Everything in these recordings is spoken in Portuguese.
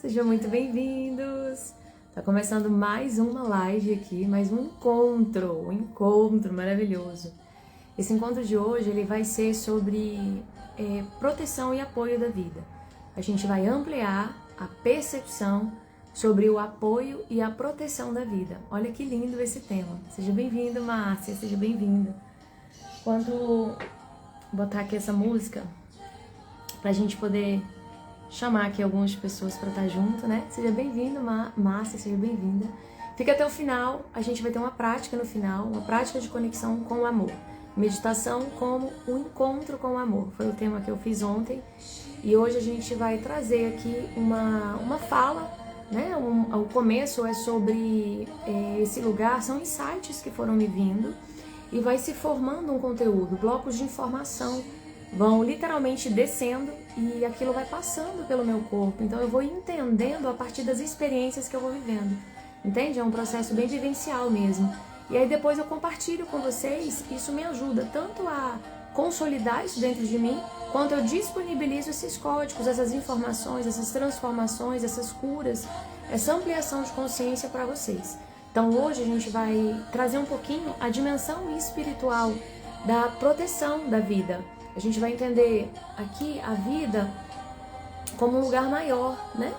Sejam muito bem-vindos! Tá começando mais uma live aqui, mais um encontro maravilhoso. Esse encontro de hoje ele vai ser sobre proteção e apoio da vida. A gente vai ampliar a percepção sobre o apoio e a proteção da vida. Olha que lindo esse tema. Seja bem-vindo, Márcia, seja bem-vinda. Quando botar aqui essa música, pra gente poder chamar aqui algumas pessoas para estar junto, né? Seja bem-vindo, Márcia, seja bem-vinda. Fica até o final, a gente vai ter uma prática no final, uma prática de conexão com o amor. Meditação como um encontro com o amor. Foi o tema que eu fiz ontem. E hoje a gente vai trazer aqui uma fala, né? O começo é sobre esse lugar, são insights que foram me vindo e vai se formando um conteúdo, blocos de informação vão literalmente descendo e aquilo vai passando pelo meu corpo. Então eu vou entendendo a partir das experiências que eu vou vivendo. Entende? É um processo bem vivencial mesmo. E aí depois eu compartilho com vocês, isso me ajuda tanto a consolidar isso dentro de mim, quanto eu disponibilizo esses códigos, essas informações, essas transformações, essas curas, essa ampliação de consciência para vocês. Então hoje a gente vai trazer um pouquinho a dimensão espiritual da proteção da vida. A gente vai entender aqui a vida como um lugar maior, né?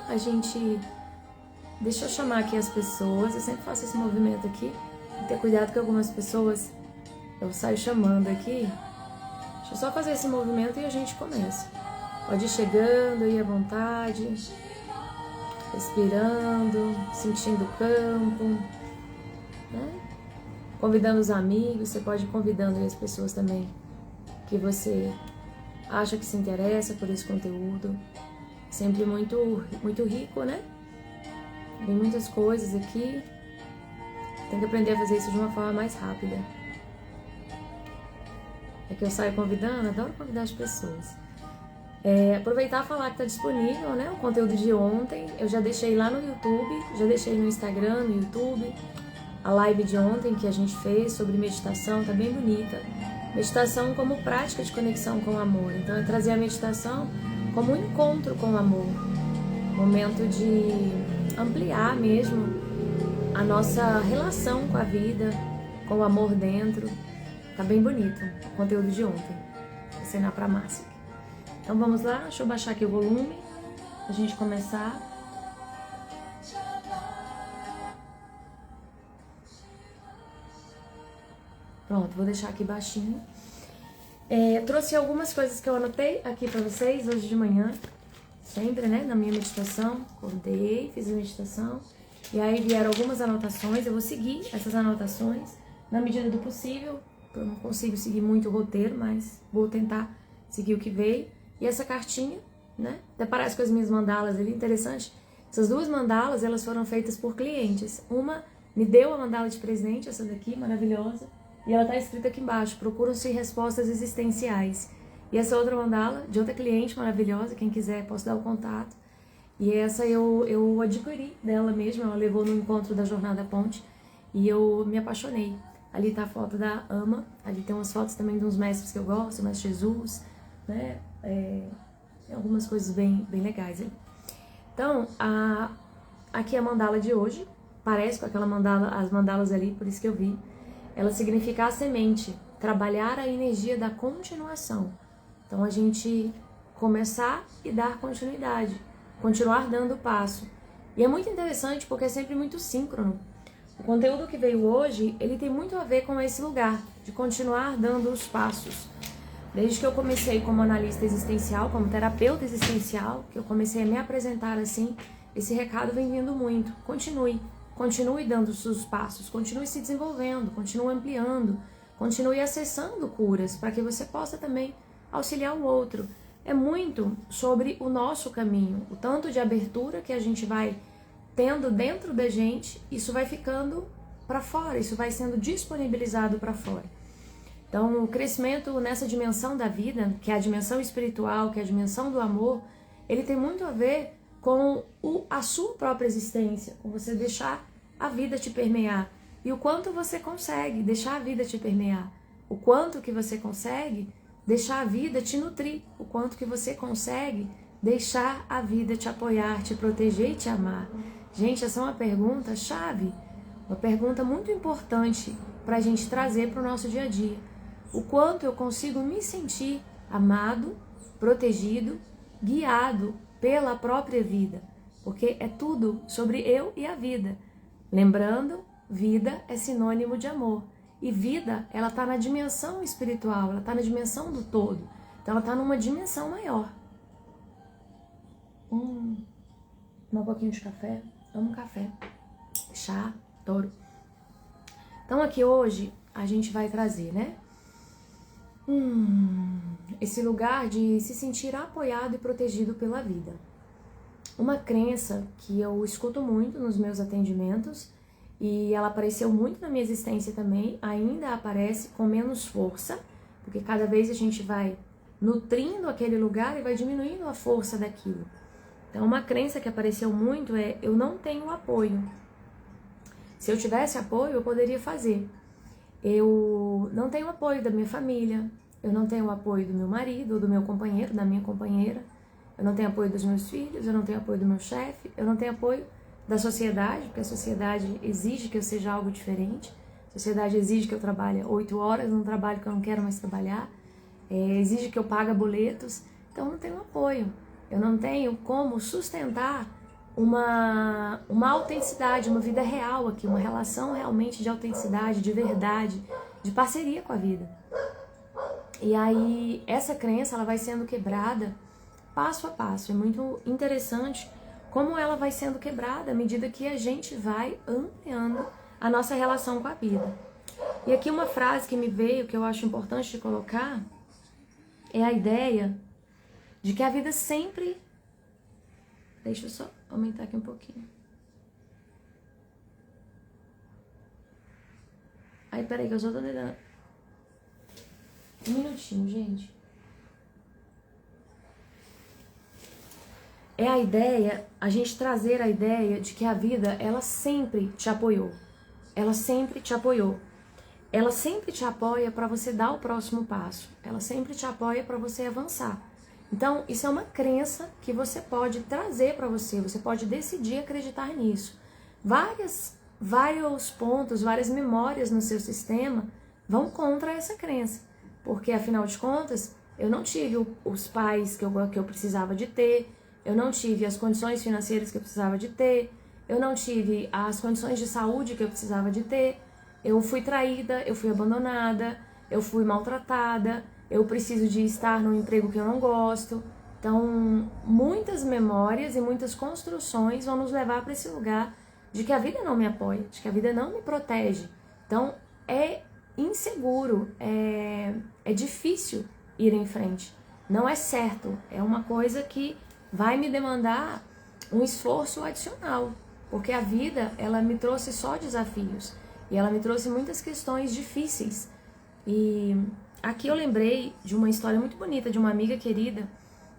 Deixa eu chamar aqui as pessoas, eu sempre faço esse movimento aqui. Tem que ter cuidado que algumas pessoas eu saio chamando aqui. Deixa eu só fazer esse movimento e a gente começa. Pode ir chegando aí à vontade, respirando, sentindo o campo, né? Convidando os amigos, você pode ir convidando aí as pessoas também que você acha que se interessa por esse conteúdo. Sempre muito rico, né? Tem muitas coisas aqui. Tem que aprender a fazer isso de uma forma mais rápida. É que eu saio convidando, adoro convidar as pessoas. Aproveitar e falar que está disponível, né? O conteúdo de ontem. Eu já deixei lá no YouTube, já deixei no Instagram, no YouTube. A live de ontem que a gente fez sobre meditação, tá bem bonita. Meditação como prática de conexão com o amor. Então é trazer a meditação como um encontro com o amor. Momento de ampliar mesmo a nossa relação com a vida, com o amor dentro. Tá bem bonito o conteúdo de ontem. Vou ensinar pra Márcia. Então vamos lá, deixa eu baixar aqui o volume pra gente começar. Pronto, vou deixar aqui baixinho. Trouxe algumas coisas que eu anotei aqui pra vocês hoje de manhã. Sempre, né, na minha meditação. Acordei, fiz a meditação. E aí vieram algumas anotações. Eu vou seguir essas anotações na medida do possível. Eu não consigo seguir muito o roteiro, mas vou tentar seguir o que veio. E essa cartinha, né, até parece com as minhas mandalas ali, interessante. Essas duas mandalas, elas foram feitas por clientes. Uma me deu a mandala de presente, essa daqui, maravilhosa. E ela está escrita aqui embaixo, procuram-se respostas existenciais. E essa outra mandala, de outra cliente maravilhosa, quem quiser, posso dar o contato. E essa eu adquiri dela mesma, ela levou no encontro da Jornada Ponte. E eu me apaixonei. Ali está a foto da Ama, ali tem umas fotos também de uns mestres que eu gosto, o Mestre Jesus, né? Tem algumas coisas bem legais ali. Então, aqui é a mandala de hoje, parece com aquela mandala, as mandalas ali, por isso que eu vi. Ela significa a semente, trabalhar a energia da continuação. Então a gente começar e dar continuidade, continuar dando passo. E é muito interessante porque é sempre muito síncrono. O conteúdo que veio hoje, ele tem muito a ver com esse lugar, de continuar dando os passos. Desde que eu comecei como analista existencial, como terapeuta existencial, que eu comecei a me apresentar assim, esse recado vem vindo muito. Continue dando os seus passos, continue se desenvolvendo, continue ampliando, continue acessando curas para que você possa também auxiliar o outro. É muito sobre o nosso caminho, o tanto de abertura que a gente vai tendo dentro da gente, isso vai ficando para fora, isso vai sendo disponibilizado para fora. Então, o crescimento nessa dimensão da vida, que é a dimensão espiritual, que é a dimensão do amor, ele tem muito a ver com a sua própria existência, com você deixar a vida te permear. E o quanto você consegue deixar a vida te permear. O quanto que você consegue deixar a vida te nutrir. O quanto que você consegue deixar a vida te apoiar, te proteger e te amar? Gente, essa é uma pergunta chave, uma pergunta muito importante para a gente trazer para o nosso dia a dia. O quanto eu consigo me sentir amado, protegido, guiado pela própria vida, porque é tudo sobre eu e a vida. Lembrando, vida é sinônimo de amor. E vida, ela está na dimensão espiritual, ela está na dimensão do todo. Então ela está numa dimensão maior. Um pouquinho de café. Amo café. Chá, adoro. Então aqui hoje a gente vai trazer, né? Esse lugar de se sentir apoiado e protegido pela vida. Uma crença que eu escuto muito nos meus atendimentos, e ela apareceu muito na minha existência também, ainda aparece com menos força, porque cada vez a gente vai nutrindo aquele lugar e vai diminuindo a força daquilo. Então uma crença que apareceu muito é: eu não tenho apoio. Se eu tivesse apoio, eu poderia fazer. Eu não tenho apoio da minha família, eu não tenho apoio do meu marido, ou do meu companheiro, da minha companheira, eu não tenho apoio dos meus filhos, eu não tenho apoio do meu chefe, eu não tenho apoio da sociedade, porque a sociedade exige que eu seja algo diferente, a sociedade exige que eu trabalhe 8 horas num trabalho que eu não quero mais trabalhar, exige que eu pague boletos, então eu não tenho apoio, eu não tenho como sustentar uma autenticidade, uma vida real aqui, uma relação realmente de autenticidade, de verdade, de parceria com a vida. E aí essa crença ela vai sendo quebrada passo a passo. É muito interessante como ela vai sendo quebrada à medida que a gente vai ampliando a nossa relação com a vida. E aqui uma frase que me veio, que eu acho importante de colocar, é a ideia de que a vida sempre... Deixa eu só aumentar aqui um pouquinho. Aí, peraí, que eu só tô tentando... Um minutinho, gente. É a ideia, a gente trazer a ideia de que a vida, ela sempre te apoiou. Ela sempre te apoiou. Ela sempre te apoia para você dar o próximo passo. Ela sempre te apoia para você avançar. Então, isso é uma crença que você pode trazer para você. Você pode decidir acreditar nisso. Vários pontos, várias memórias no seu sistema vão contra essa crença. Porque, afinal de contas, eu não tive os pais que eu precisava de ter, eu não tive as condições financeiras que eu precisava de ter, eu não tive as condições de saúde que eu precisava de ter, eu fui traída, eu fui abandonada, eu fui maltratada, eu preciso de estar num emprego que eu não gosto. Então, muitas memórias e muitas construções vão nos levar para esse lugar de que a vida não me apoia, de que a vida não me protege. Então, é inseguro, é difícil ir em frente. Não é certo, é uma coisa que vai me demandar um esforço adicional, porque a vida, ela me trouxe só desafios, e ela me trouxe muitas questões difíceis. E aqui eu lembrei de uma história muito bonita de uma amiga querida,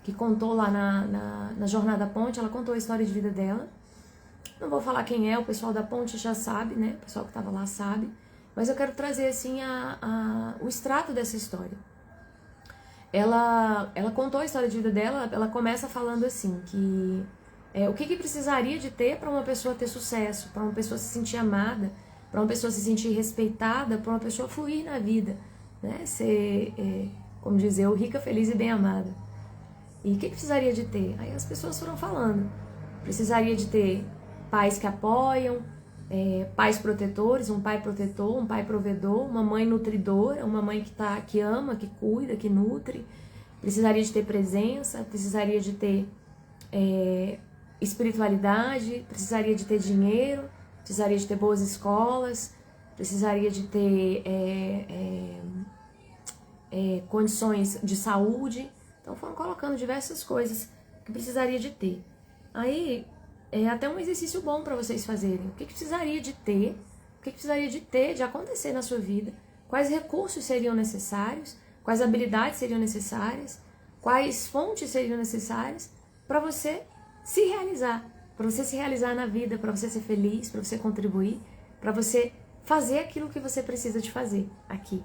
que contou lá na Jornada Ponte, ela contou a história de vida dela. Não vou falar quem é, o pessoal da Ponte já sabe, né? O pessoal que estava lá sabe. Mas eu quero trazer, assim, o extrato dessa história. Ela contou a história de vida dela, ela começa falando assim, que o que precisaria de ter para uma pessoa ter sucesso, para uma pessoa se sentir amada, para uma pessoa se sentir respeitada, para uma pessoa fluir na vida, né? Ser, como dizer, rica, feliz e bem amada. E o que precisaria de ter? Aí as pessoas foram falando. Precisaria de ter pais que apoiam, pais protetores, um pai protetor, um pai provedor, uma mãe nutridora, uma mãe que ama, que cuida, que nutre. Precisaria de ter presença, precisaria de ter espiritualidade, precisaria de ter dinheiro, precisaria de ter boas escolas, precisaria de ter condições de saúde. Então foram colocando diversas coisas que precisaria de ter. Aí é até um exercício bom para vocês fazerem. O que precisaria de ter? O que precisaria de ter, de acontecer na sua vida? Quais recursos seriam necessários? Quais habilidades seriam necessárias? Quais fontes seriam necessárias para você se realizar? Para você se realizar na vida, para você ser feliz, para você contribuir, para você fazer aquilo que você precisa de fazer aqui.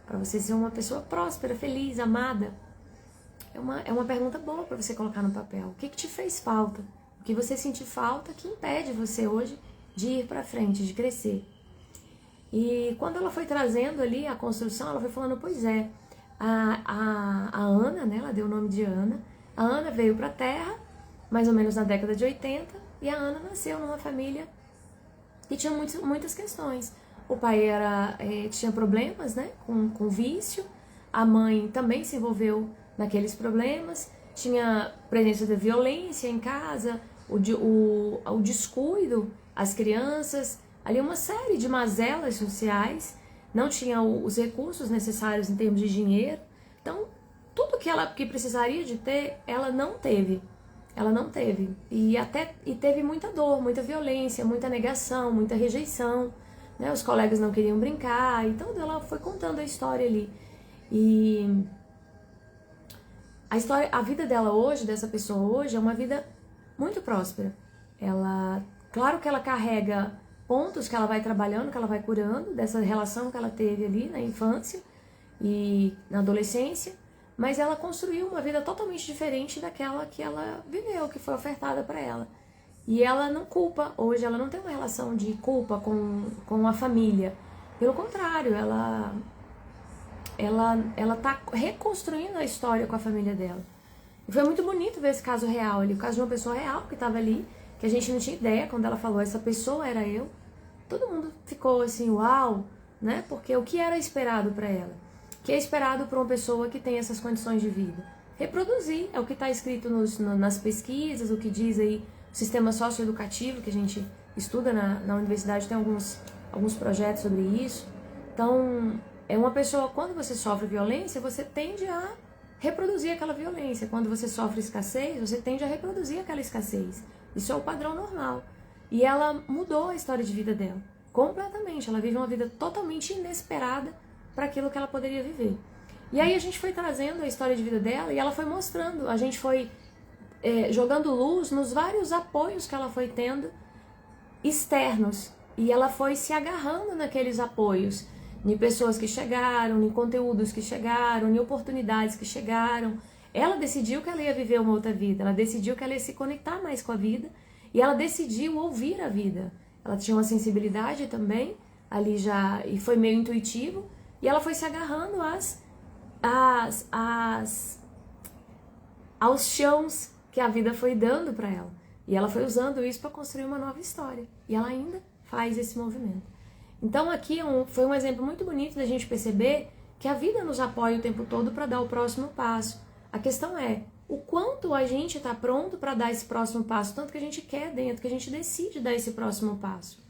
Para você ser uma pessoa próspera, feliz, amada. É uma pergunta boa para você colocar no papel. O que te fez falta? O que você sentiu falta que impede você hoje de ir para frente, de crescer? E quando ela foi trazendo ali a construção, ela foi falando, pois é, a Ana, né, ela deu o nome de Ana, a Ana veio para a Terra, mais ou menos na década de 80, e a Ana nasceu numa família que tinha muitas questões. O pai tinha problemas, né, com vício, a mãe também se envolveu naqueles problemas, tinha presença de violência em casa, o descuido, as crianças, ali uma série de mazelas sociais, não tinha os recursos necessários em termos de dinheiro. Então, tudo que precisaria de ter, ela não teve. Ela não teve. E teve muita dor, muita violência, muita negação, muita rejeição. Né? Os colegas não queriam brincar. Então, ela foi contando a história ali. E a vida dela hoje, dessa pessoa hoje, é uma vida muito próspera. Claro que ela carrega pontos que ela vai trabalhando, que ela vai curando, dessa relação que ela teve ali na infância e na adolescência, mas ela construiu uma vida totalmente diferente daquela que ela viveu, que foi ofertada para ela. E ela não culpa, hoje ela não tem uma relação de culpa com a família. Pelo contrário, ela tá reconstruindo a história com a família dela. E foi muito bonito ver esse caso real ali, o caso de uma pessoa real que estava ali, que a gente não tinha ideia quando ela falou, essa pessoa era eu. Todo mundo ficou assim, uau, né? Porque o que era esperado para ela? O que é esperado para uma pessoa que tem essas condições de vida? Reproduzir, é o que está escrito nas pesquisas, o que diz aí o sistema socioeducativo, que a gente estuda na universidade, tem alguns projetos sobre isso. Então, é uma pessoa, quando você sofre violência, você tende a reproduzir aquela violência. Quando você sofre escassez, você tende a reproduzir aquela escassez. Isso é o padrão normal. E ela mudou a história de vida dela, completamente. Ela vive uma vida totalmente inesperada para aquilo que ela poderia viver. E aí a gente foi trazendo a história de vida dela e ela foi mostrando, a gente foi jogando luz nos vários apoios que ela foi tendo externos. E ela foi se agarrando naqueles apoios, em pessoas que chegaram, em conteúdos que chegaram, em oportunidades que chegaram. Ela decidiu que ela ia viver uma outra vida, ela decidiu que ela ia se conectar mais com a vida e ela decidiu ouvir a vida. Ela tinha uma sensibilidade também, ali já, e foi meio intuitivo, e ela foi se agarrando aos chãos que a vida foi dando para ela. E ela foi usando isso para construir uma nova história. E ela ainda faz esse movimento. Então aqui foi um exemplo muito bonito da gente perceber que a vida nos apoia o tempo todo para dar o próximo passo. A questão é o quanto a gente está pronto para dar esse próximo passo, tanto que a gente quer dentro, que a gente decide dar esse próximo passo.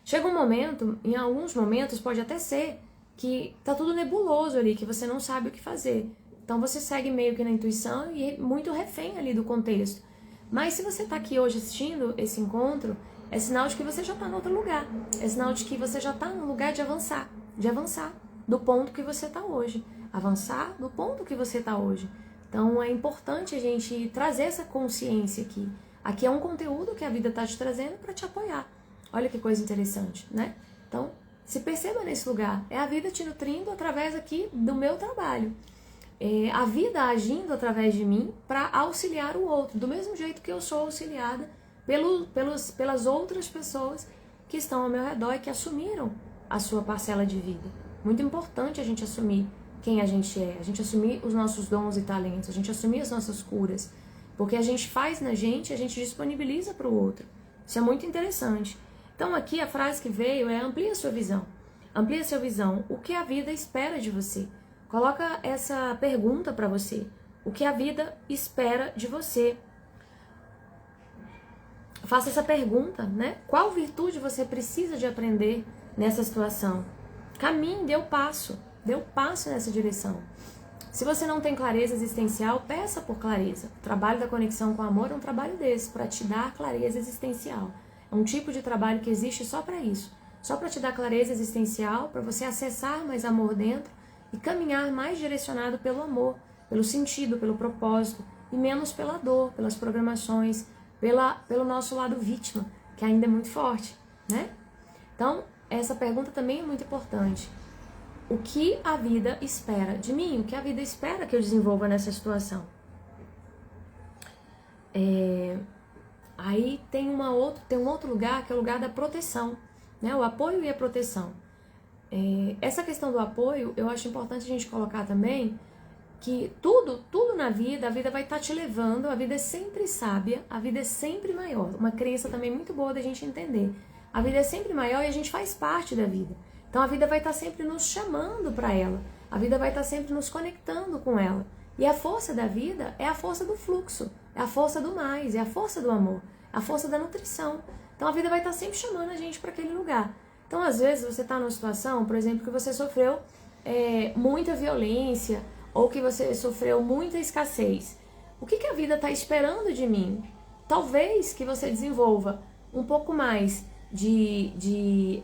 Chega um momento, em alguns momentos pode até ser que tá tudo nebuloso ali, que você não sabe o que fazer. Então você segue meio que na intuição e muito refém ali do contexto. Mas se você está aqui hoje assistindo esse encontro, é sinal de que você já está em outro lugar. É sinal de que você já está no lugar de avançar do ponto que você está hoje. Avançar do ponto que você está hoje. Então é importante a gente trazer essa consciência aqui. Aqui é um conteúdo que a vida está te trazendo para te apoiar. Olha que coisa interessante, né? Então, se perceba nesse lugar. É a vida te nutrindo através aqui do meu trabalho. É a vida agindo através de mim para auxiliar o outro. Do mesmo jeito que eu sou auxiliada pelas outras pessoas que estão ao meu redor e que assumiram a sua parcela de vida. Muito importante a gente assumir quem a gente é, a gente assumir os nossos dons e talentos, a gente assumir as nossas curas, porque a gente faz na gente, a gente disponibiliza para o outro. Isso é muito interessante. Então aqui a frase que veio é: amplia sua visão. Amplia sua visão. O que a vida espera de você? Coloca essa pergunta para você. O que a vida espera de você? Faça essa pergunta, né? Qual virtude você precisa de aprender nessa situação? Caminhe, dê o passo nessa direção. Se você não tem clareza existencial, peça por clareza. O trabalho da conexão com o amor é um trabalho desse, para te dar clareza existencial. É um tipo de trabalho que existe só para isso. Só para te dar clareza existencial, para você acessar mais amor dentro e caminhar mais direcionado pelo amor, pelo sentido, pelo propósito, e menos pela dor, pelas programações, pelo nosso lado vítima, que ainda é muito forte, né? Então, essa pergunta também é muito importante. o que a vida espera de mim, o que a vida espera que eu desenvolva nessa situação. Aí tem um outro lugar, que é o lugar da proteção, né? O apoio e a proteção. Essa questão do apoio, eu acho importante a gente colocar também que tudo na vida, a vida vai estar te levando, a vida é sempre sábia, a vida é sempre maior. Uma crença também muito boa da gente entender. A vida é sempre maior e a gente faz parte da vida. Então a vida vai estar sempre nos chamando para ela, a vida vai estar sempre nos conectando com ela. E a força da vida é a força do fluxo, é a força do mais, é a força do amor, é a força da nutrição. Então a vida vai estar sempre chamando a gente para aquele lugar. Então às vezes você está numa situação, por exemplo, que você sofreu muita violência, ou que você sofreu muita escassez. O que a vida está esperando de mim? Talvez que você desenvolva um pouco mais de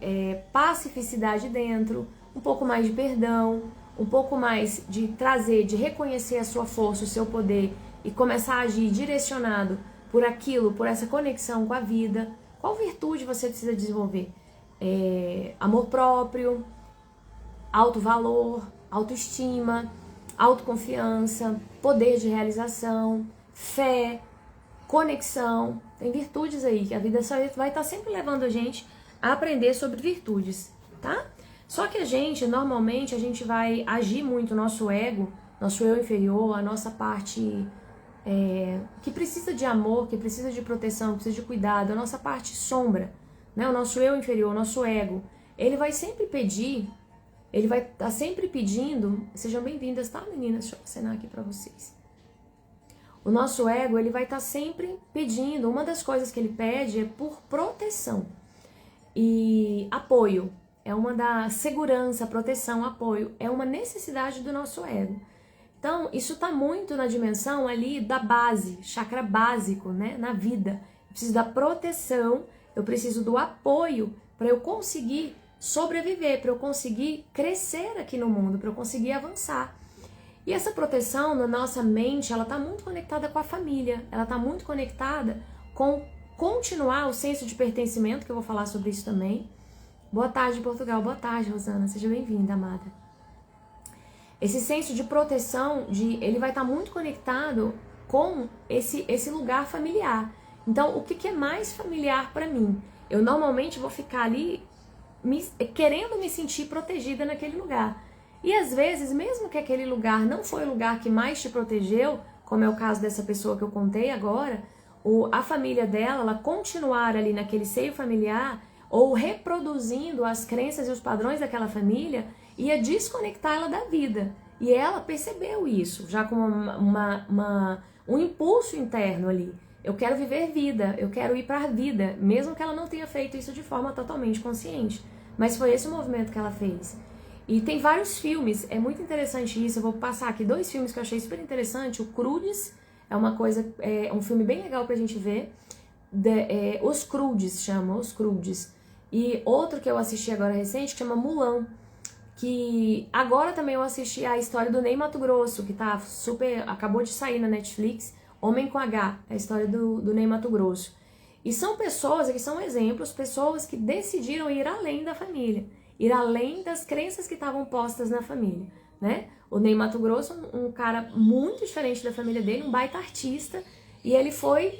pacificidade dentro, um pouco mais de perdão, um pouco mais de trazer, de reconhecer a sua força, o seu poder e começar a agir direcionado por aquilo, por essa conexão com a vida. Qual virtude você precisa desenvolver? Amor próprio, alto valor, autoestima, autoconfiança, poder de realização, fé, conexão. Tem virtudes aí, que a vida só vai estar sempre levando a gente a aprender sobre virtudes, tá? Só que normalmente, a gente vai agir muito, nosso ego, nosso eu inferior, a nossa parte que precisa de amor, que precisa de proteção, que precisa de cuidado, a nossa parte sombra, né? O nosso eu inferior, o nosso ego, ele vai sempre pedir. Ele vai estar sempre pedindo, sejam bem-vindas, tá, meninas? Deixa eu acenar aqui pra vocês. O nosso ego, ele vai estar sempre pedindo, uma das coisas que ele pede é por proteção. E apoio, é uma da segurança, proteção, apoio, é uma necessidade do nosso ego. Então, isso tá muito na dimensão ali da base, chakra básico, né, na vida. Eu preciso da proteção, eu preciso do apoio para eu conseguir sobreviver, para eu conseguir crescer aqui no mundo, para eu conseguir avançar. E essa proteção na nossa mente, ela está muito conectada com a família, ela está muito conectada com continuar o senso de pertencimento, que eu vou falar sobre isso também. Boa tarde, Portugal. Boa tarde, Rosana. Seja bem-vinda, amada. Esse senso de proteção, ele vai estar muito conectado com esse lugar familiar. Então, o que é mais familiar para mim? Eu normalmente vou ficar ali querendo me sentir protegida naquele lugar. E às vezes, mesmo que aquele lugar não foi o lugar que mais te protegeu, como é o caso dessa pessoa que eu contei agora, a família dela, ela continuar ali naquele seio familiar, ou reproduzindo as crenças e os padrões daquela família, ia desconectar ela da vida. E ela percebeu isso, já como um impulso interno ali. Eu quero viver vida, eu quero ir para a vida, mesmo que ela não tenha feito isso de forma totalmente consciente. Mas foi esse o movimento que ela fez. E tem vários filmes, é muito interessante isso. Eu vou passar aqui 2 filmes que eu achei super interessante. O Croods é um filme bem legal pra gente ver. Os Croods chama, Os Croods. E outro que eu assisti agora recente, que chama Mulan. Que agora também eu assisti a história do Ney Matogrosso, que tá acabou de sair na Netflix. Homem com H, é a história do Ney Matogrosso. E são pessoas, que são exemplos, pessoas que decidiram ir além da família, ir além das crenças que estavam postas na família, né? O Ney Matogrosso, um cara muito diferente da família dele, um baita artista, e ele foi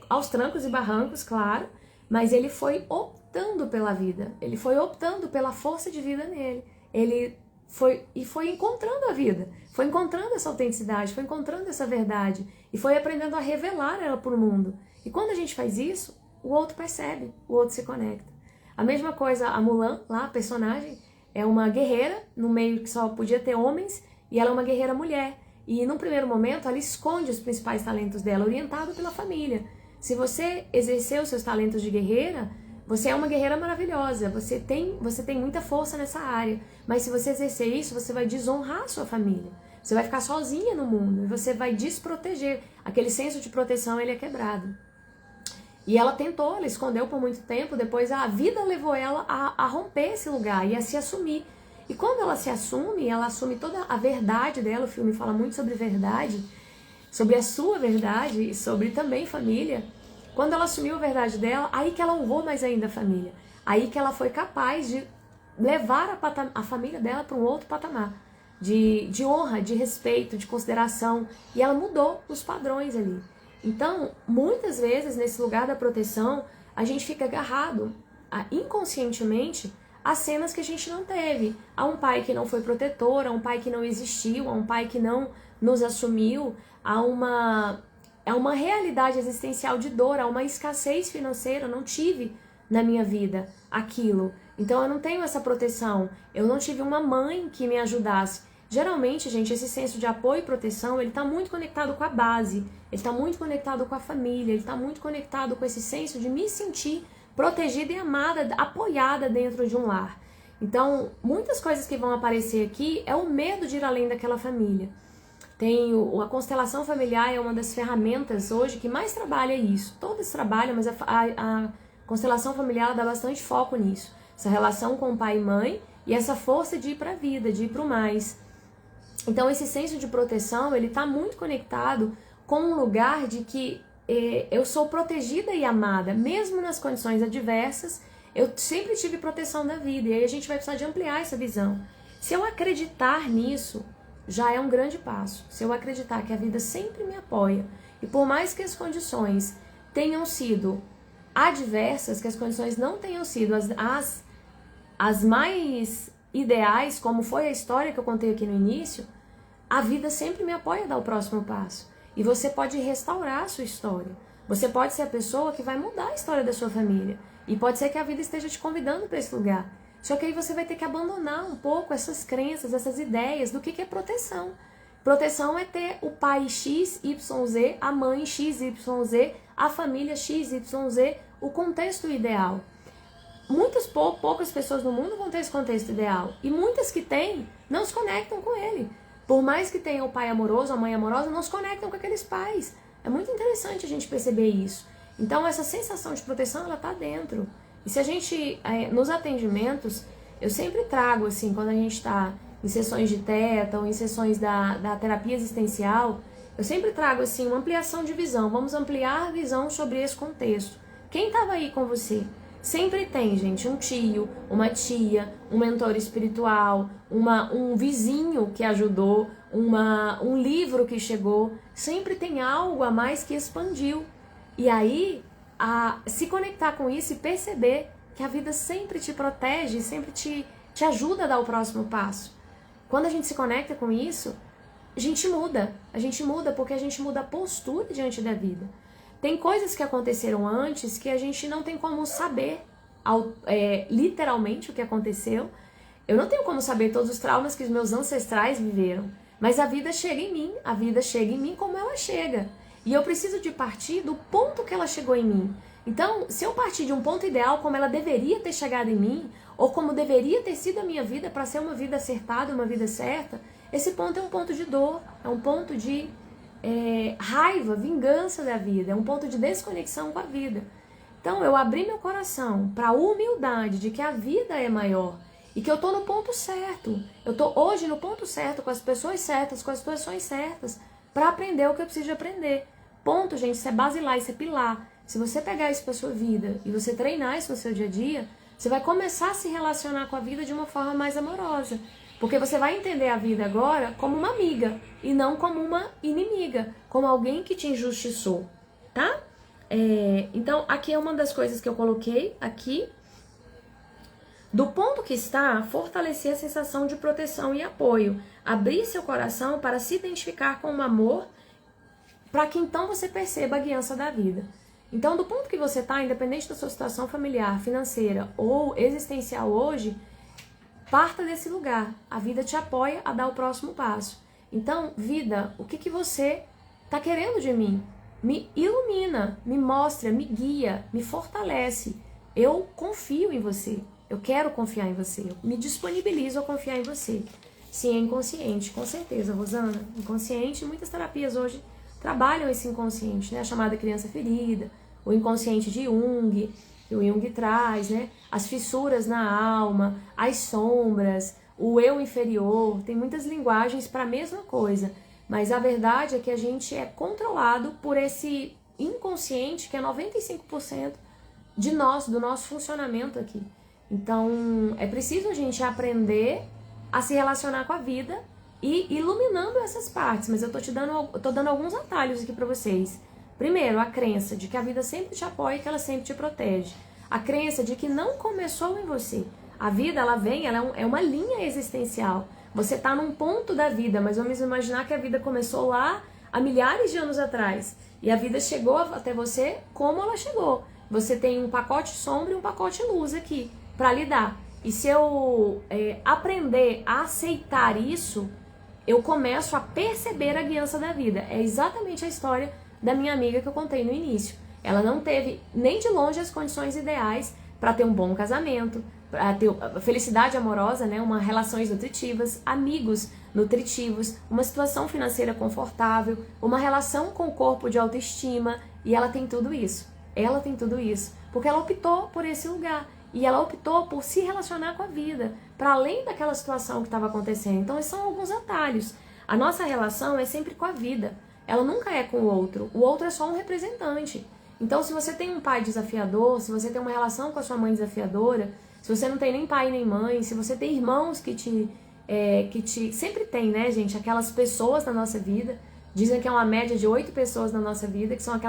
aos trancos e barrancos, claro, mas ele foi optando pela vida, ele foi optando pela força de vida nele, ele foi encontrando a vida, foi encontrando essa autenticidade, foi encontrando essa verdade, e foi aprendendo a revelar ela para o mundo. E quando a gente faz isso, o outro percebe, o outro se conecta. A mesma coisa, a Mulan, lá, a personagem, é uma guerreira, no meio que só podia ter homens, e ela é uma guerreira mulher. E num primeiro momento, ela esconde os principais talentos dela, orientado pela família. Se você exercer os seus talentos de guerreira, você é uma guerreira maravilhosa, você tem muita força nessa área. Mas se você exercer isso, você vai desonrar a sua família. Você vai ficar sozinha no mundo, e você vai desproteger. Aquele senso de proteção, ele é quebrado. E ela tentou, ela escondeu por muito tempo, depois a vida levou ela a romper esse lugar e a se assumir. E quando ela se assume, ela assume toda a verdade dela, o filme fala muito sobre verdade, sobre a sua verdade e sobre também família. Quando ela assumiu a verdade dela, aí que ela honrou mais ainda a família. Aí que ela foi capaz de levar a família dela para um outro patamar de honra, de respeito, de consideração. E ela mudou os padrões ali. Então, muitas vezes, nesse lugar da proteção, a gente fica agarrado inconscientemente a cenas que a gente não teve. A um pai que não foi protetor, a um pai que não existiu, a um pai que não nos assumiu, a uma realidade existencial de dor, a uma escassez financeira. Eu não tive na minha vida aquilo. Então eu não tenho essa proteção. Eu não tive uma mãe que me ajudasse. Geralmente, gente, esse senso de apoio e proteção, ele está muito conectado com a base, ele está muito conectado com a família, ele está muito conectado com esse senso de me sentir protegida e amada, apoiada dentro de um lar. Então, muitas coisas que vão aparecer aqui é o medo de ir além daquela família. A constelação familiar é uma das ferramentas hoje que mais trabalha isso. Todas trabalham, mas a constelação familiar dá bastante foco nisso. Essa relação com o pai e mãe e essa força de ir para a vida, de ir para o mais. Então, esse senso de proteção, ele está muito conectado com um lugar de que eu sou protegida e amada, mesmo nas condições adversas, eu sempre tive proteção da vida. E aí a gente vai precisar de ampliar essa visão. Se eu acreditar nisso, já é um grande passo. Se eu acreditar que a vida sempre me apoia, e por mais que as condições tenham sido adversas, que as condições não tenham sido as mais ideais, como foi a história que eu contei aqui no início, a vida sempre me apoia a dar o próximo passo. E você pode restaurar a sua história. Você pode ser a pessoa que vai mudar a história da sua família. E pode ser que a vida esteja te convidando para esse lugar. Só que aí você vai ter que abandonar um pouco essas crenças, essas ideias do que é proteção. Proteção é ter o pai XYZ, a mãe XYZ, a família XYZ, o contexto ideal. Poucas pessoas no mundo vão ter esse contexto ideal. E muitas que têm, não se conectam com ele. Por mais que tenha o pai amoroso, a mãe amorosa, não se conectam com aqueles pais. É muito interessante a gente perceber isso. Então, essa sensação de proteção, ela tá dentro. E se a gente, nos atendimentos, eu sempre trago, assim, quando a gente está em sessões de teta ou em sessões da terapia existencial, eu sempre trago, assim, uma ampliação de visão. Vamos ampliar a visão sobre esse contexto. Quem estava aí com você? Sempre tem, gente, um tio, uma tia, um mentor espiritual, um vizinho que ajudou, um livro que chegou. Sempre tem algo a mais que expandiu. E aí, se conectar com isso e perceber que a vida sempre te protege, sempre te ajuda a dar o próximo passo. Quando a gente se conecta com isso, a gente muda. A gente muda porque a gente muda a postura diante da vida. Tem coisas que aconteceram antes que a gente não tem como saber literalmente o que aconteceu. Eu não tenho como saber todos os traumas que os meus ancestrais viveram. Mas a vida chega em mim como ela chega. E eu preciso de partir do ponto que ela chegou em mim. Então, se eu partir de um ponto ideal como ela deveria ter chegado em mim, ou como deveria ter sido a minha vida para ser uma vida acertada, uma vida certa, esse ponto é um ponto de dor, é um ponto de raiva, vingança da vida, é um ponto de desconexão com a vida. Então, eu abri meu coração para a humildade de que a vida é maior e que eu tô no ponto certo. Eu tô hoje no ponto certo, com as pessoas certas, com as situações certas, para aprender o que eu preciso de aprender. Ponto, gente, isso é basilar, isso é pilar. Se você pegar isso para sua vida e você treinar isso no seu dia a dia, você vai começar a se relacionar com a vida de uma forma mais amorosa. Porque você vai entender a vida agora como uma amiga e não como uma inimiga, como alguém que te injustiçou, tá? Então, aqui é uma das coisas que eu coloquei aqui. Do ponto que está, fortalecer a sensação de proteção e apoio. Abrir seu coração para se identificar com o amor, para que então você perceba a guiança da vida. Então, do ponto que você está, independente da sua situação familiar, financeira ou existencial hoje, parta desse lugar. A vida te apoia a dar o próximo passo. Então, vida, o que você está querendo de mim? Me ilumina, me mostra, me guia, me fortalece. Eu confio em você. Eu quero confiar em você. Eu me disponibilizo a confiar em você. Sim, é inconsciente, com certeza, Rosana. Inconsciente, muitas terapias hoje trabalham esse inconsciente, né? A chamada criança ferida, o inconsciente de Jung, que o Jung traz, né? As fissuras na alma, as sombras, o eu inferior. Tem muitas linguagens para a mesma coisa. Mas a verdade é que a gente é controlado por esse inconsciente que é 95% de nós, do nosso funcionamento aqui. Então, é preciso a gente aprender a se relacionar com a vida e iluminando essas partes. Mas eu tô dando alguns atalhos aqui pra vocês. Primeiro, a crença de que a vida sempre te apoia e que ela sempre te protege. A crença de que não começou em você. A vida, ela vem, ela é uma linha existencial. Você tá num ponto da vida, mas vamos imaginar que a vida começou lá há milhares de anos atrás. E a vida chegou até você como ela chegou. Você tem um pacote sombra e um pacote luz aqui para lidar. E se eu aprender a aceitar isso, eu começo a perceber a guiança da vida. É exatamente a história da minha amiga que eu contei no início. Ela não teve nem de longe as condições ideais para ter um bom casamento, para ter felicidade amorosa, né, uma relações nutritivas, amigos nutritivos, uma situação financeira confortável, uma relação com o corpo de autoestima, e ela tem tudo isso. Ela tem tudo isso, porque ela optou por esse lugar. E ela optou por se relacionar com a vida, para além daquela situação que estava acontecendo. Então, esses são alguns atalhos. A nossa relação é sempre com a vida. Ela nunca é com o outro. O outro é só um representante. Então, se você tem um pai desafiador, se você tem uma relação com a sua mãe desafiadora, se você não tem nem pai nem mãe, se você tem irmãos que te sempre tem, né, gente? Aquelas pessoas na nossa vida. Dizem que é uma média de 8 pessoas na nossa vida, que são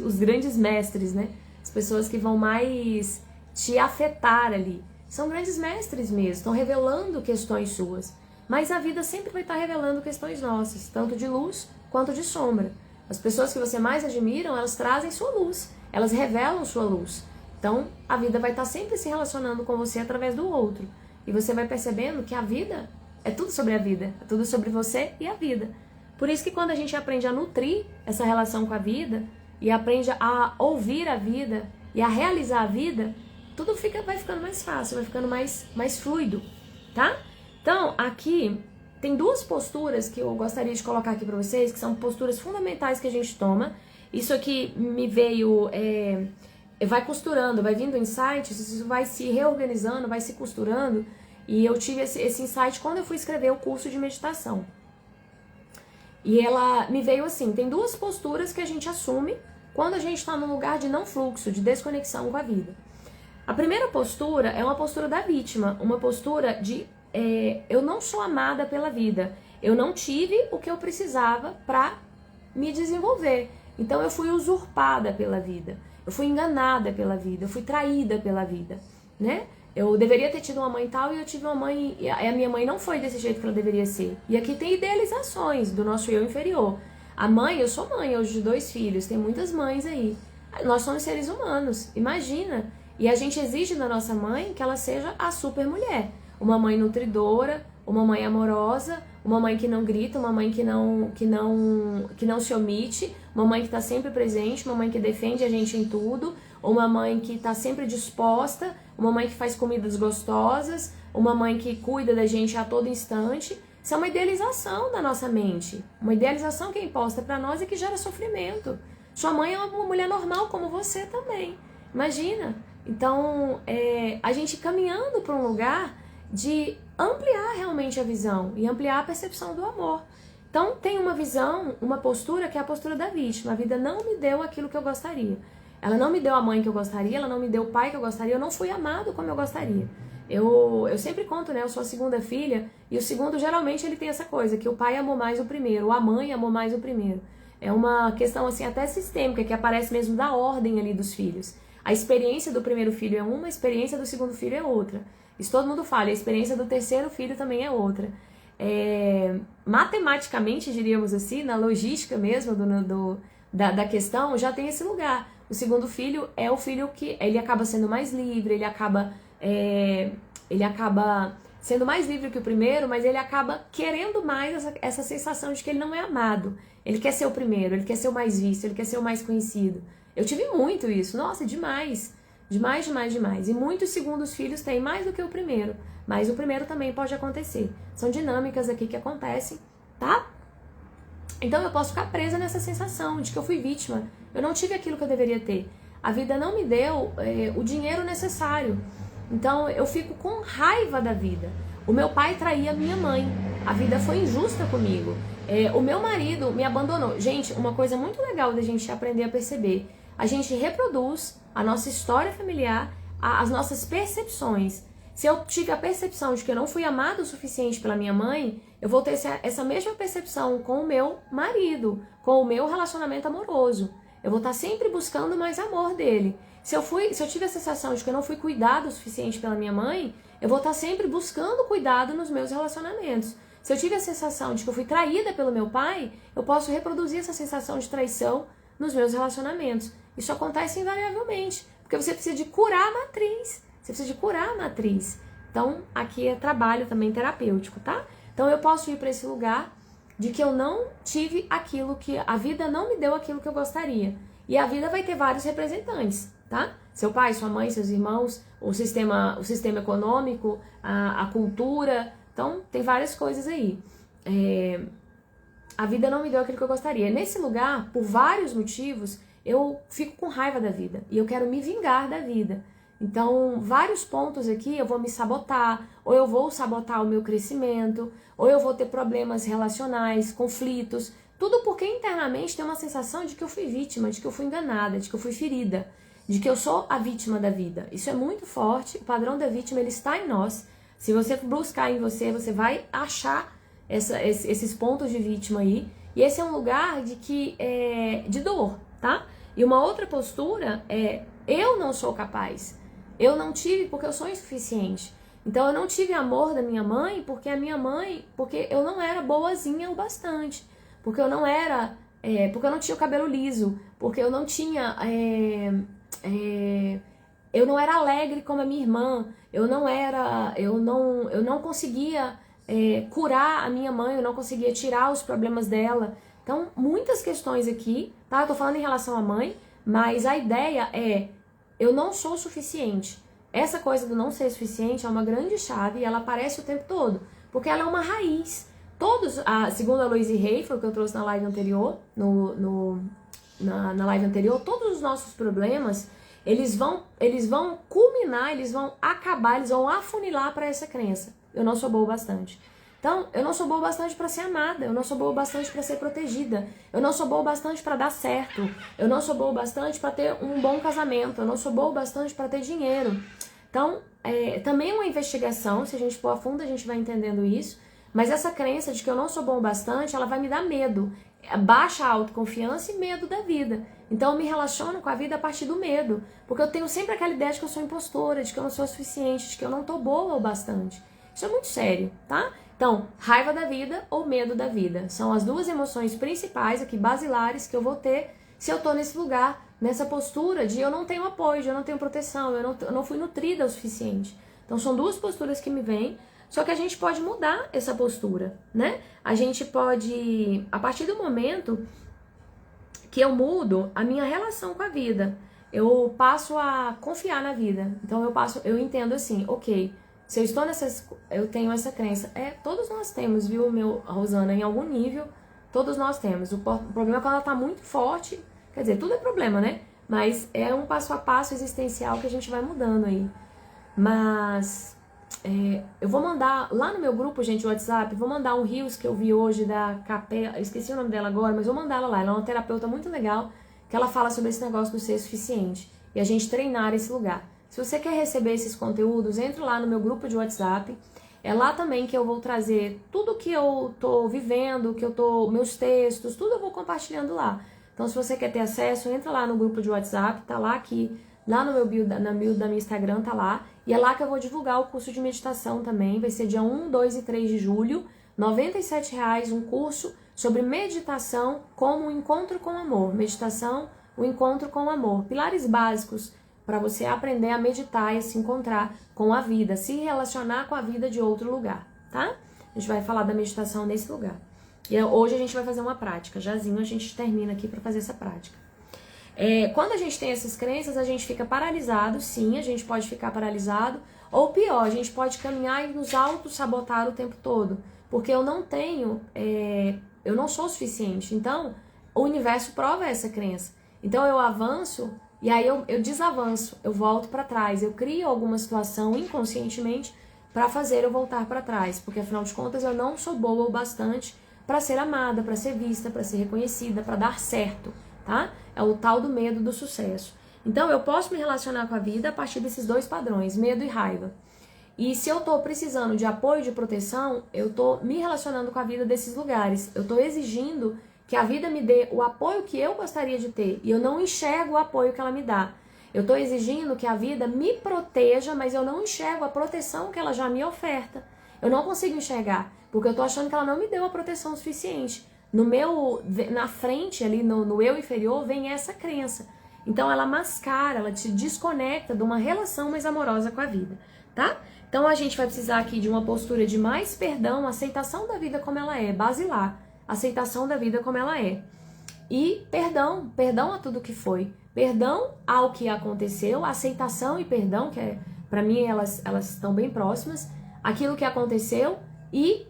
os grandes mestres, né? As pessoas que vão mais te afetar ali. São grandes mestres mesmo, estão revelando questões suas. Mas a vida sempre vai estar revelando questões nossas, tanto de luz quanto de sombra. As pessoas que você mais admiram, elas trazem sua luz, elas revelam sua luz. Então, a vida vai estar sempre se relacionando com você através do outro. E você vai percebendo que a vida é tudo sobre a vida, é tudo sobre você e a vida. Por isso que quando a gente aprende a nutrir essa relação com a vida, e aprende a ouvir a vida, e a realizar a vida, tudo vai ficando mais fácil, vai ficando mais fluido, tá? Então, aqui tem duas posturas que eu gostaria de colocar aqui pra vocês, que são posturas fundamentais que a gente toma. Isso aqui me veio, vai costurando, vai vindo insights, isso vai se reorganizando, vai se costurando, e eu tive esse insight quando eu fui escrever o curso de meditação. E ela me veio assim, tem duas posturas que a gente assume quando a gente está num lugar de não fluxo, de desconexão com a vida. A primeira postura é uma postura da vítima, uma postura de eu não sou amada pela vida, eu não tive o que eu precisava para me desenvolver, então eu fui usurpada pela vida, eu fui enganada pela vida, eu fui traída pela vida, né? Eu deveria ter tido uma mãe tal e eu tive uma mãe, e a minha mãe não foi desse jeito que ela deveria ser. E aqui tem idealizações do nosso eu inferior. A mãe, eu sou mãe hoje de 2 filhos, tem muitas mães aí. Nós somos seres humanos, imagina. E a gente exige da nossa mãe que ela seja a super mulher. Uma mãe nutridora, uma mãe amorosa, uma mãe que não grita, uma mãe que não se omite, uma mãe que está sempre presente, uma mãe que defende a gente em tudo, uma mãe que está sempre disposta, uma mãe que faz comidas gostosas, uma mãe que cuida da gente a todo instante. Isso é uma idealização da nossa mente, uma idealização que é imposta para nós e que gera sofrimento. Sua mãe é uma mulher normal como você também, imagina. Então, a gente caminhando para um lugar de ampliar realmente a visão e ampliar a percepção do amor. Então, tem uma visão, uma postura que é a postura da vítima. A vida não me deu aquilo que eu gostaria. Ela não me deu a mãe que eu gostaria, ela não me deu o pai que eu gostaria, eu não fui amado como eu gostaria. Eu sempre conto, né? Eu sou a segunda filha, e o segundo, geralmente, ele tem essa coisa, que o pai amou mais o primeiro, ou a mãe amou mais o primeiro. É uma questão, assim, até sistêmica, que aparece mesmo da ordem ali dos filhos. A experiência do primeiro filho é uma, a experiência do segundo filho é outra. Isso todo mundo fala, a experiência do terceiro filho também é outra. Matematicamente, diríamos assim, na logística mesmo da questão, já tem esse lugar. O segundo filho é o filho que ele acaba sendo mais livre, ele acaba sendo mais livre que o primeiro, mas ele acaba querendo mais essa sensação de que ele não é amado. Ele quer ser o primeiro, ele quer ser o mais visto, ele quer ser o mais conhecido. Eu tive muito isso, nossa, demais. Demais, demais, demais. E muitos segundos filhos têm mais do que o primeiro, mas o primeiro também pode acontecer. São dinâmicas aqui que acontecem, tá? Então eu posso ficar presa nessa sensação de que eu fui vítima, eu não tive aquilo que eu deveria ter. A vida não me deu o dinheiro necessário. Então eu fico com raiva da vida. O meu pai traía minha mãe, a vida foi injusta comigo. O meu marido me abandonou. Gente, uma coisa muito legal da gente aprender a perceber. A gente reproduz a nossa história familiar as nossas percepções. Se eu tive a percepção de que eu não fui amado o suficiente pela minha mãe, eu vou ter essa mesma percepção com o meu marido, com o meu relacionamento amoroso. Eu vou estar sempre buscando mais amor dele. Se eu tive a sensação de que eu não fui cuidado o suficiente pela minha mãe, eu vou estar sempre buscando cuidado nos meus relacionamentos. Se eu tive a sensação de que eu fui traída pelo meu pai, eu posso reproduzir essa sensação de traição nos meus relacionamentos. Isso acontece invariavelmente, porque você precisa de curar a matriz. Você precisa de curar a matriz. Então, aqui é trabalho também terapêutico, tá? Então, eu posso ir para esse lugar de que eu não tive aquilo que... A vida não me deu aquilo que eu gostaria. E a vida vai ter vários representantes, tá? Seu pai, sua mãe, seus irmãos, o sistema econômico, a cultura. Então, tem várias coisas aí. A vida não me deu aquilo que eu gostaria. Nesse lugar, por vários motivos, eu fico com raiva da vida. E eu quero me vingar da vida. Então, vários pontos aqui eu vou me sabotar, ou eu vou sabotar o meu crescimento, ou eu vou ter problemas relacionais, conflitos, tudo porque internamente tem uma sensação de que eu fui vítima, de que eu fui enganada, de que eu fui ferida, de que eu sou a vítima da vida. Isso é muito forte, o padrão da vítima ele está em nós. Se você buscar em você, você vai achar esses pontos de vítima aí, e esse é um lugar de dor, tá? E uma outra postura é, eu não sou capaz. Eu não tive porque eu sou insuficiente. Então eu não tive amor da minha mãe porque porque eu não era boazinha o bastante. Porque eu não era, porque eu não tinha o cabelo liso, porque eu não tinha, eu não era alegre como a minha irmã, eu não conseguia curar a minha mãe, eu não conseguia tirar os problemas dela. Então muitas questões aqui, tá? Eu tô falando em relação à mãe, mas a ideia é eu não sou suficiente. Essa coisa do não ser suficiente é uma grande chave e ela aparece o tempo todo, porque ela é uma raiz. Segundo a Louise Hay, foi o que eu trouxe na live anterior, na live anterior, todos os nossos problemas, eles vão culminar, eles vão acabar, eles vão afunilar para essa crença. Eu não sou boa o bastante. Então, eu não sou boa o bastante para ser amada, eu não sou boa o bastante para ser protegida, eu não sou boa o bastante para dar certo, eu não sou boa o bastante para ter um bom casamento, eu não sou boa o bastante para ter dinheiro. Então, também é uma investigação, se a gente for a fundo a gente vai entendendo isso, mas essa crença de que eu não sou bom o bastante, ela vai me dar medo, baixa autoconfiança e medo da vida. Então, eu me relaciono com a vida a partir do medo, porque eu tenho sempre aquela ideia de que eu sou impostora, de que eu não sou suficiente, de que eu não tô boa o bastante. Isso é muito sério, tá? Então, raiva da vida ou medo da vida. São as duas emoções principais aqui, basilares, que eu vou ter se eu tô nesse lugar, nessa postura de eu não tenho apoio, de eu não tenho proteção, eu não fui nutrida o suficiente. Então, são duas posturas que me vêm, só que a gente pode mudar essa postura, né? A gente pode, a partir do momento que eu mudo a minha relação com a vida, eu passo a confiar na vida. Então, eu entendo assim, ok, se eu tenho essa crença. Todos nós temos, viu, Rosana, em algum nível, todos nós temos. O problema é quando ela tá muito forte, quer dizer, tudo é problema, né? Mas é um passo a passo existencial que a gente vai mudando aí. Mas eu vou mandar, lá no meu grupo, gente, o WhatsApp, vou mandar um Reels que eu vi hoje da Capela, esqueci o nome dela agora, mas vou mandar ela lá. Ela é uma terapeuta muito legal, que ela fala sobre esse negócio do ser suficiente. E a gente treinar esse lugar. Se você quer receber esses conteúdos, entre lá no meu grupo de WhatsApp. É lá também que eu vou trazer tudo que eu tô vivendo, meus textos, tudo eu vou compartilhando lá. Então, se você quer ter acesso, entra lá no grupo de WhatsApp, tá lá aqui, lá no meu bio, na bio da minha Instagram, tá lá. E é lá que eu vou divulgar o curso de meditação também. Vai ser dia 1, 2 e 3 de julho, R$ 97,00, um curso sobre meditação como o encontro com o amor. Meditação, o encontro com o amor. Pilares básicos para você aprender a meditar e se encontrar com a vida, se relacionar com a vida de outro lugar, tá? A gente vai falar da meditação nesse lugar. E hoje a gente vai fazer uma prática, jazinho a gente termina aqui para fazer essa prática. Quando a gente tem essas crenças, a gente fica paralisado, sim, a gente pode ficar paralisado, ou pior, a gente pode caminhar e nos auto-sabotar o tempo todo, porque eu não sou suficiente, então o universo prova essa crença. Então eu avanço, e aí eu desavanço, eu volto para trás, eu crio alguma situação inconscientemente para fazer eu voltar para trás, porque afinal de contas eu não sou boa o bastante para ser amada, para ser vista, para ser reconhecida, para dar certo, tá? É o tal do medo do sucesso. Então, eu posso me relacionar com a vida a partir desses dois padrões, medo e raiva. E se eu tô precisando de apoio, de proteção, eu tô me relacionando com a vida desses lugares. Eu tô exigindo que a vida me dê o apoio que eu gostaria de ter. E eu não enxergo o apoio que ela me dá. Eu tô exigindo que a vida me proteja, mas eu não enxergo a proteção que ela já me oferta. Eu não consigo enxergar, porque eu tô achando que ela não me deu a proteção suficiente. Na frente, ali no eu inferior, vem essa crença. Então ela mascara, ela te desconecta de uma relação mais amorosa com a vida, tá? Então a gente vai precisar aqui de uma postura de mais perdão, aceitação da vida como ela é, basilar, aceitação da vida como ela é. E perdão a tudo que foi, perdão ao que aconteceu, aceitação e perdão, que para mim elas estão bem próximas, aquilo que aconteceu e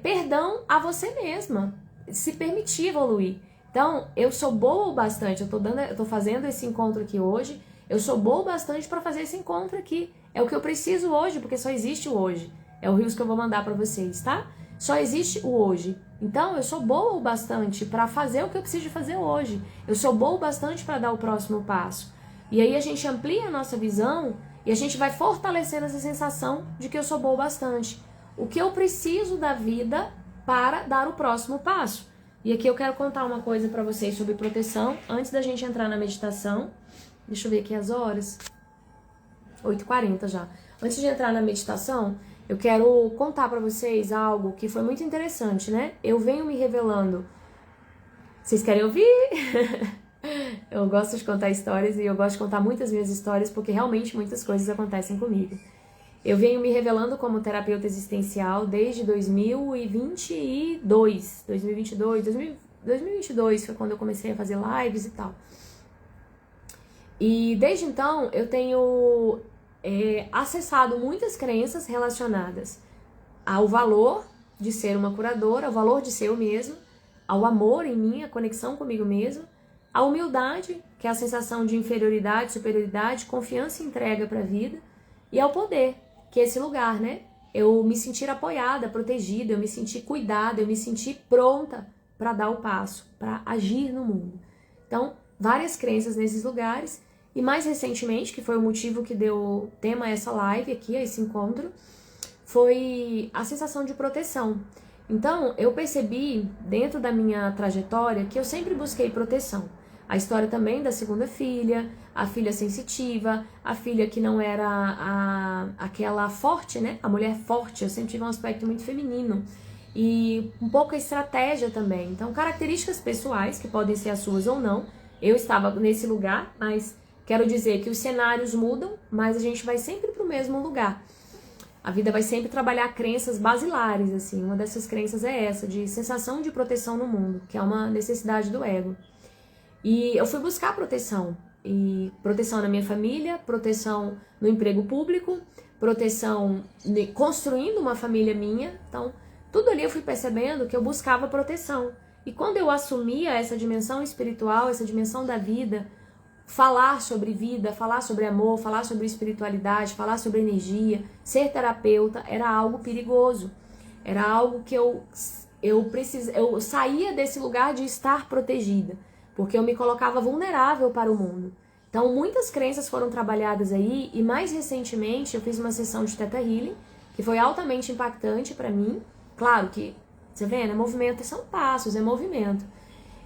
perdão a você mesma, se permitir evoluir. Então, eu sou boa o bastante, eu tô fazendo esse encontro aqui hoje, eu sou boa o bastante para fazer esse encontro aqui. É o que eu preciso hoje, porque só existe o hoje. É o rios que eu vou mandar para vocês, tá? Só existe o hoje. Então, eu sou boa o bastante para fazer o que eu preciso de fazer hoje. Eu sou boa o bastante para dar o próximo passo. E aí a gente amplia a nossa visão e a gente vai fortalecendo essa sensação de que eu sou boa o bastante. O que eu preciso da vida para dar o próximo passo. E aqui eu quero contar uma coisa para vocês sobre proteção, antes da gente entrar na meditação. Deixa eu ver aqui as horas. 8h40 já. Antes de entrar na meditação, eu quero contar para vocês algo que foi muito interessante, né? Eu venho me revelando. Vocês querem ouvir? Eu gosto de contar histórias e eu gosto de contar muitas minhas histórias porque realmente muitas coisas acontecem comigo. Eu venho me revelando como terapeuta existencial desde 2022 foi quando eu comecei a fazer lives e tal. E desde então eu tenho acessado muitas crenças relacionadas ao valor de ser uma curadora, ao valor de ser eu mesma, ao amor em mim, a conexão comigo mesma, a humildade, que é a sensação de inferioridade, superioridade, confiança e entrega para a vida, e ao poder, que é esse lugar, né? Eu me sentir apoiada, protegida, eu me sentir cuidada, eu me sentir pronta para dar o passo, para agir no mundo. Então, várias crenças nesses lugares. E mais recentemente, que foi o motivo que deu tema a essa live aqui, a esse encontro, foi a sensação de proteção. Então, eu percebi, dentro da minha trajetória, que eu sempre busquei proteção. A história também da segunda filha, a filha sensitiva, a filha que não era aquela forte, né? A mulher forte, eu sempre tive um aspecto muito feminino. E um pouco a estratégia também. Então, características pessoais, que podem ser as suas ou não. Eu estava nesse lugar, mas quero dizer que os cenários mudam, mas a gente vai sempre para o mesmo lugar. A vida vai sempre trabalhar crenças basilares, assim. Uma dessas crenças é essa, de sensação de proteção no mundo, que é uma necessidade do ego. E eu fui buscar proteção. E proteção na minha família, proteção no emprego público, proteção construindo uma família minha. Então, tudo ali eu fui percebendo que eu buscava proteção. E quando eu assumia essa dimensão espiritual, essa dimensão da vida, falar sobre vida, falar sobre amor, falar sobre espiritualidade, falar sobre energia, ser terapeuta era algo perigoso. Era algo que eu saía desse lugar de estar protegida, porque eu me colocava vulnerável para o mundo. Então muitas crenças foram trabalhadas aí e mais recentemente eu fiz uma sessão de Theta Healing, que foi altamente impactante para mim. Claro que, você vê, né? Movimento são passos, é movimento.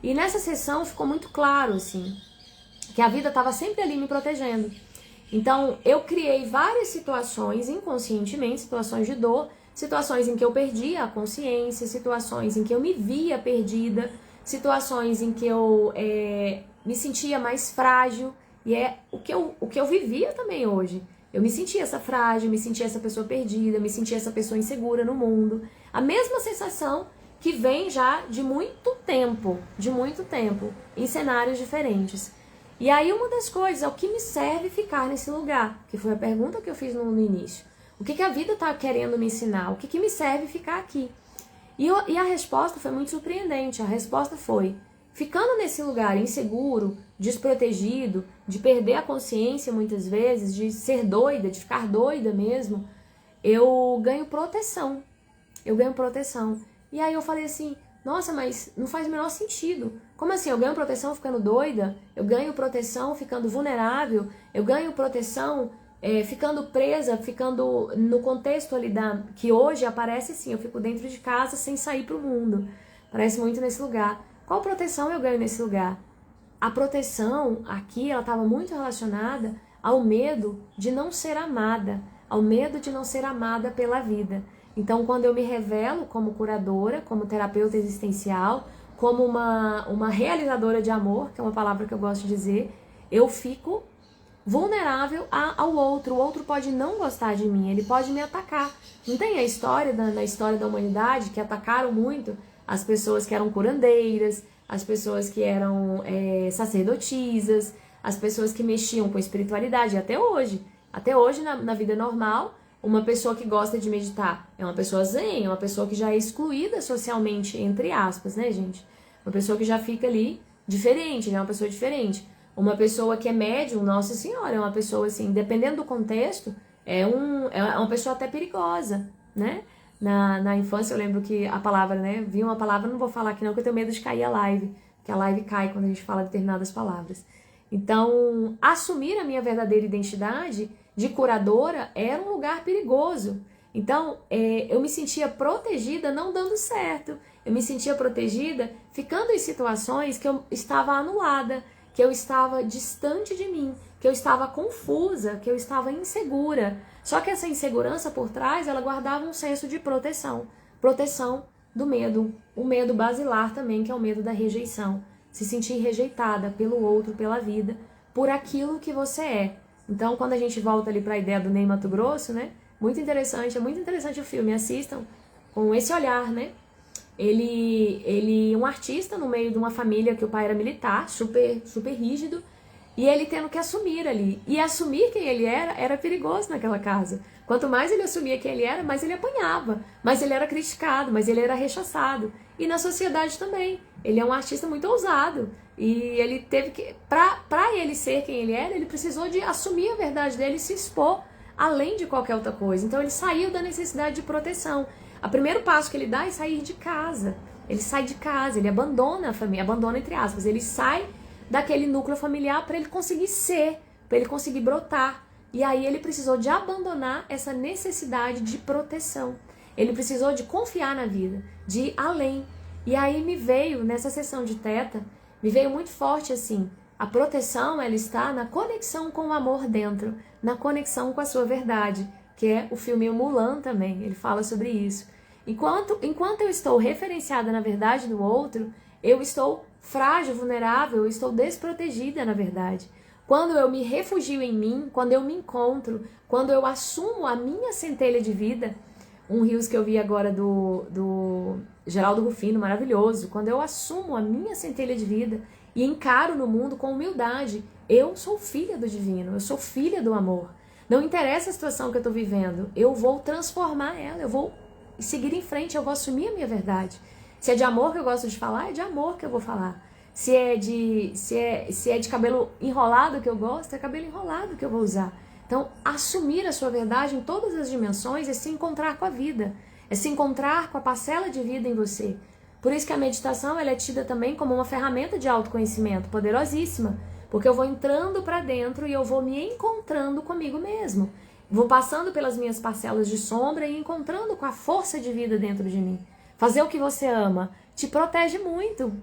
E nessa sessão ficou muito claro, assim, que a vida estava sempre ali me protegendo. Então, eu criei várias situações, inconscientemente, situações de dor, situações em que eu perdia a consciência, situações em que eu me via perdida, situações em que eu me sentia mais frágil, e é o que eu vivia também hoje. Eu me sentia essa frágil, me sentia essa pessoa perdida, me sentia essa pessoa insegura no mundo. A mesma sensação que vem já de muito tempo, em cenários diferentes. E aí uma das coisas, o que me serve ficar nesse lugar? Que foi a pergunta que eu fiz no início. O que a vida está querendo me ensinar? O que me serve ficar aqui? E a resposta foi muito surpreendente. A resposta foi, ficando nesse lugar inseguro, desprotegido, de perder a consciência muitas vezes, de ser doida, de ficar doida mesmo, eu ganho proteção. E aí eu falei assim, Nossa, mas não faz o menor sentido. Como assim? Eu ganho proteção ficando doida? Eu ganho proteção ficando vulnerável? Eu ganho proteção ficando presa, ficando no contexto ali que hoje aparece assim, eu fico dentro de casa sem sair pro mundo. Parece muito nesse lugar. Qual proteção eu ganho nesse lugar? A proteção aqui, ela estava muito relacionada ao medo de não ser amada, ao medo de não ser amada pela vida. Então, quando eu me revelo como curadora, como terapeuta existencial, como uma realizadora de amor, que é uma palavra que eu gosto de dizer, eu fico vulnerável ao outro. O outro pode não gostar de mim, ele pode me atacar. Não tem a história na história da humanidade que atacaram muito as pessoas que eram curandeiras, as pessoas que eram sacerdotisas, as pessoas que mexiam com espiritualidade, até hoje. Até hoje, na vida normal, uma pessoa que gosta de meditar é uma pessoa zen, é uma pessoa que já é excluída socialmente, entre aspas, né, gente? Uma pessoa que já fica ali diferente, né? Uma pessoa diferente. Uma pessoa que é médium, Nossa Senhora, é uma pessoa assim, dependendo do contexto, é uma pessoa até perigosa, né? Na infância eu lembro que a palavra, né? Vi uma palavra, não vou falar aqui não, porque eu tenho medo de cair a live, porque a live cai quando a gente fala determinadas palavras. Então, assumir a minha verdadeira identidade de curadora era um lugar perigoso. Então, eu me sentia protegida não dando certo. Eu me sentia protegida ficando em situações que eu estava anulada, que eu estava distante de mim, que eu estava confusa, que eu estava insegura. Só que essa insegurança por trás, ela guardava um senso de proteção. Proteção do medo. O medo basilar também, que é o medo da rejeição. Se sentir rejeitada pelo outro, pela vida, por aquilo que você é. Então, quando a gente volta ali para a ideia do Ney Matogrosso, né? É muito interessante o filme, assistam com esse olhar, né? Ele um artista no meio de uma família que o pai era militar, super rígido, e ele tendo que assumir ali. E assumir quem ele era perigoso naquela casa. Quanto mais ele assumia quem ele era, mais ele apanhava, mais ele era criticado, mais ele era rechaçado. E na sociedade também. Ele é um artista muito ousado. E ele teve que, pra ele ser quem ele era, ele precisou de assumir a verdade dele e se expor além de qualquer outra coisa. Então ele saiu da necessidade de proteção. O primeiro passo que ele dá é sair de casa. Ele sai de casa, ele abandona a família, abandona entre aspas, ele sai daquele núcleo familiar para ele conseguir ser, para ele conseguir brotar. E aí ele precisou de abandonar essa necessidade de proteção. Ele precisou de confiar na vida, de ir além. E aí me veio, nessa sessão de Theta, me veio muito forte assim, a proteção ela está na conexão com o amor dentro, na conexão com a sua verdade, que é o filme Mulan também, ele fala sobre isso. Enquanto eu estou referenciada na verdade do outro, eu estou frágil, vulnerável, eu estou desprotegida na verdade. Quando eu me refugio em mim, quando eu me encontro, quando eu assumo a minha centelha de vida, um rios que eu vi agora do Geraldo Rufino, maravilhoso, quando eu assumo a minha centelha de vida e encaro no mundo com humildade, eu sou filha do divino, eu sou filha do amor. Não interessa a situação que eu estou vivendo, eu vou transformar ela, eu vou seguir em frente, eu vou assumir a minha verdade. Se é de amor que eu gosto de falar, é de amor que eu vou falar. Se é de cabelo enrolado que eu gosto, é cabelo enrolado que eu vou usar. Então, assumir a sua verdade em todas as dimensões é se encontrar com a vida, é se encontrar com a parcela de vida em você. Por isso que a meditação ela é tida também como uma ferramenta de autoconhecimento poderosíssima, porque eu vou entrando para dentro e eu vou me encontrando comigo mesmo. Vou passando pelas minhas parcelas de sombra e encontrando com a força de vida dentro de mim. Fazer o que você ama te protege muito,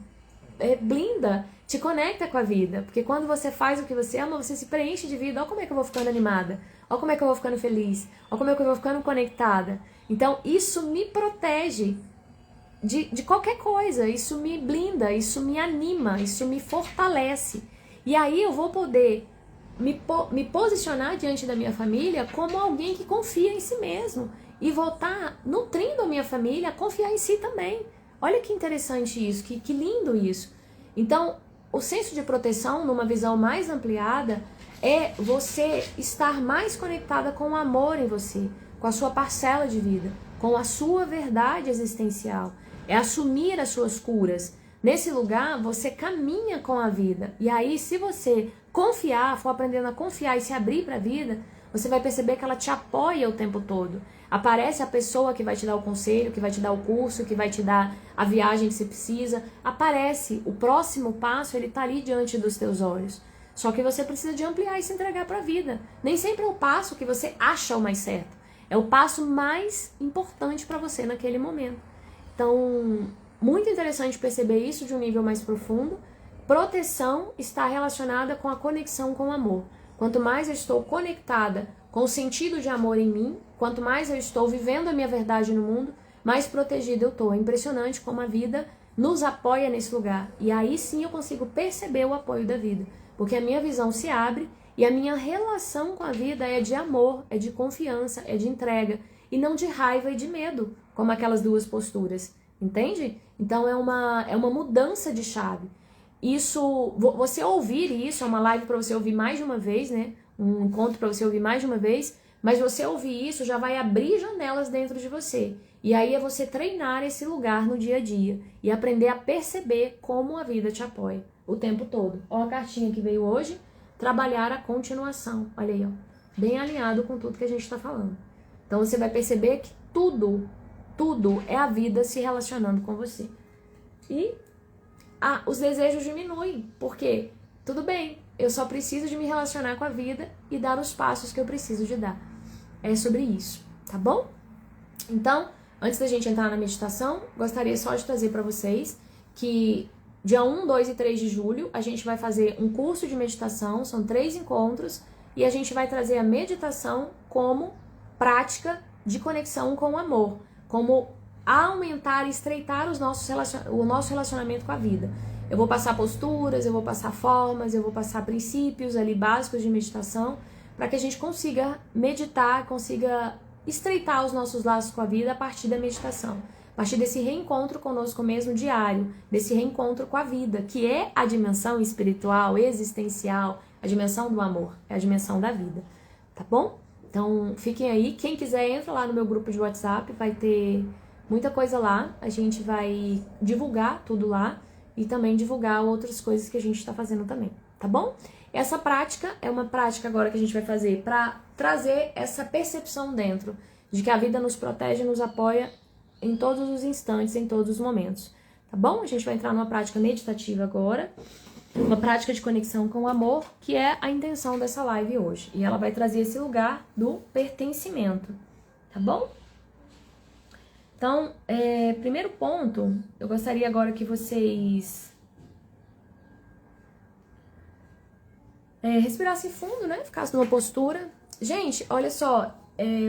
blinda, te conecta com a vida. Porque quando você faz o que você ama, você se preenche de vida. Olha como é que eu vou ficando animada. Olha como é que eu vou ficando feliz. Olha como é que eu vou ficando conectada. Então, isso me protege de qualquer coisa. Isso me blinda, isso me anima, isso me fortalece. E aí eu vou poder me posicionar diante da minha família como alguém que confia em si mesmo. E vou estar nutrindo a minha família a confiar em si também. Olha que interessante isso, que lindo isso. Então, o senso de proteção, numa visão mais ampliada, é você estar mais conectada com o amor em você, com a sua parcela de vida, com a sua verdade existencial. É assumir as suas curas. Nesse lugar, você caminha com a vida. E aí, se você confiar, for aprendendo a confiar e se abrir para a vida, você vai perceber que ela te apoia o tempo todo. Aparece a pessoa que vai te dar o conselho, que vai te dar o curso, que vai te dar a viagem que você precisa. Aparece, o próximo passo, ele tá ali diante dos teus olhos. Só que você precisa de ampliar e se entregar para a vida. Nem sempre é o passo que você acha o mais certo. É o passo mais importante para você naquele momento. Então, muito interessante perceber isso de um nível mais profundo. Proteção está relacionada com a conexão com o amor. Quanto mais eu estou conectada com o sentido de amor em mim, quanto mais eu estou vivendo a minha verdade no mundo, mais protegida eu estou. É impressionante como a vida nos apoia nesse lugar. E aí sim eu consigo perceber o apoio da vida. Porque a minha visão se abre e a minha relação com a vida é de amor, é de confiança, é de entrega. E não de raiva e de medo, como aquelas duas posturas. Entende? Então é uma mudança de chave. Isso, você ouvir isso, é uma live para você ouvir mais de uma vez, né? Um encontro para você ouvir mais de uma vez, mas você ouvir isso já vai abrir janelas dentro de você. E aí é você treinar esse lugar no dia a dia e aprender a perceber como a vida te apoia o tempo todo. Ó a cartinha que veio hoje, trabalhar a continuação. Olha aí, ó, bem alinhado com tudo que a gente está falando. Então você vai perceber que tudo é a vida se relacionando com você. E os desejos diminuem, porque tudo bem, eu só preciso de me relacionar com a vida e dar os passos que eu preciso de dar. É sobre isso, tá bom? Então, antes da gente entrar na meditação, gostaria só de trazer para vocês que dia 1, 2 e 3 de julho a gente vai fazer um curso de meditação, são 3 encontros, e a gente vai trazer a meditação como prática de conexão com o amor, como aumentar e estreitar o nosso relacionamento com a vida. Eu vou passar posturas, eu vou passar formas, eu vou passar princípios ali básicos de meditação para que a gente consiga meditar, consiga estreitar os nossos laços com a vida a partir da meditação, a partir desse reencontro conosco mesmo diário, desse reencontro com a vida, que é a dimensão espiritual, existencial, a dimensão do amor, é a dimensão da vida, tá bom? Então fiquem aí, quem quiser entra lá no meu grupo de WhatsApp, vai ter muita coisa lá, a gente vai divulgar tudo lá e também divulgar outras coisas que a gente está fazendo também, tá bom? Essa prática é uma prática agora que a gente vai fazer para trazer essa percepção dentro de que a vida nos protege e nos apoia em todos os instantes, em todos os momentos, tá bom? A gente vai entrar numa prática meditativa agora, uma prática de conexão com o amor, que é a intenção dessa live hoje. E ela vai trazer esse lugar do pertencimento, tá bom? Então, primeiro ponto, eu gostaria agora que vocês respirassem fundo, né? Ficassem numa postura. Gente, olha só,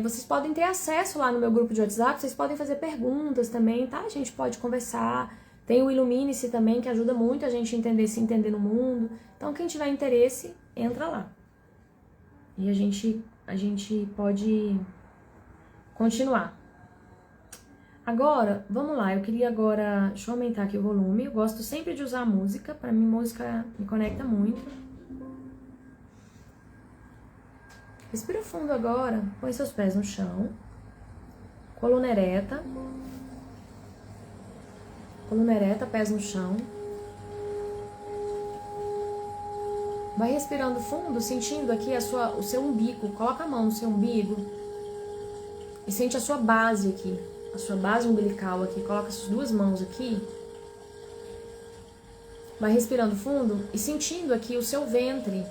vocês podem ter acesso lá no meu grupo de WhatsApp, vocês podem fazer perguntas também, tá? A gente pode conversar. Tem o Ilumine-se também, que ajuda muito a gente a se entender no mundo. Então, quem tiver interesse, entra lá. E a gente pode continuar. Agora, vamos lá, eu queria agora, deixa eu aumentar aqui o volume, eu gosto sempre de usar música, pra mim música me conecta muito. Respira fundo agora, põe seus pés no chão, coluna ereta, pés no chão. Vai respirando fundo, sentindo aqui o seu umbigo, coloca a mão no seu umbigo e sente a sua base aqui. A sua base umbilical aqui, coloca suas duas mãos aqui, vai respirando fundo e sentindo aqui o seu ventre,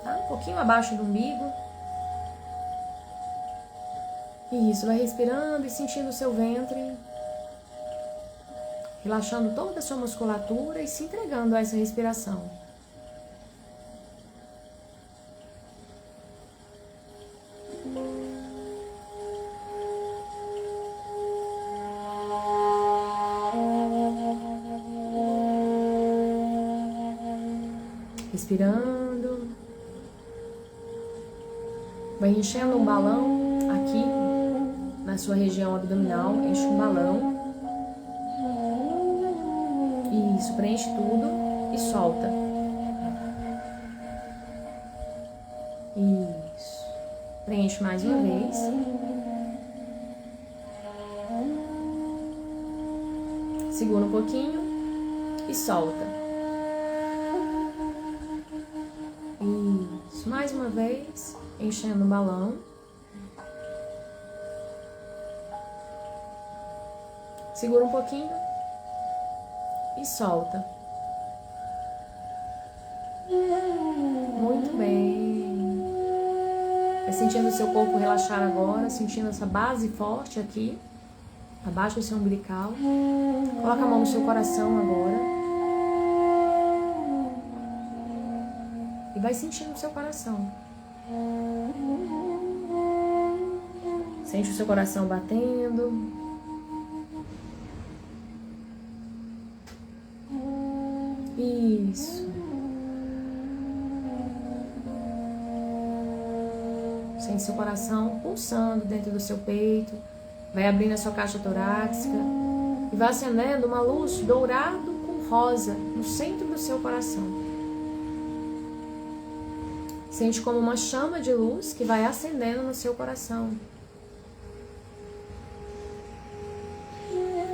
tá? Um pouquinho abaixo do umbigo. Isso, vai respirando e sentindo o seu ventre, relaxando toda a sua musculatura e se entregando a essa respiração. Respirando, vai enchendo um balão aqui na sua região abdominal, enche um balão, isso, preenche tudo e solta, isso, preenche mais uma vez, segura um pouquinho e solta. Isso. Mais uma vez, enchendo o balão. Segura um pouquinho e solta. Muito bem. Vai sentindo o seu corpo relaxar agora, sentindo essa base forte aqui, abaixo do seu umbilical. Coloca a mão no seu coração agora. E vai sentindo o seu coração. Sente o seu coração batendo. Isso. Sente seu coração pulsando dentro do seu peito. Vai abrindo a sua caixa torácica. E vai acendendo uma luz dourado com rosa no centro do seu coração. Sente como uma chama de luz que vai acendendo no seu coração.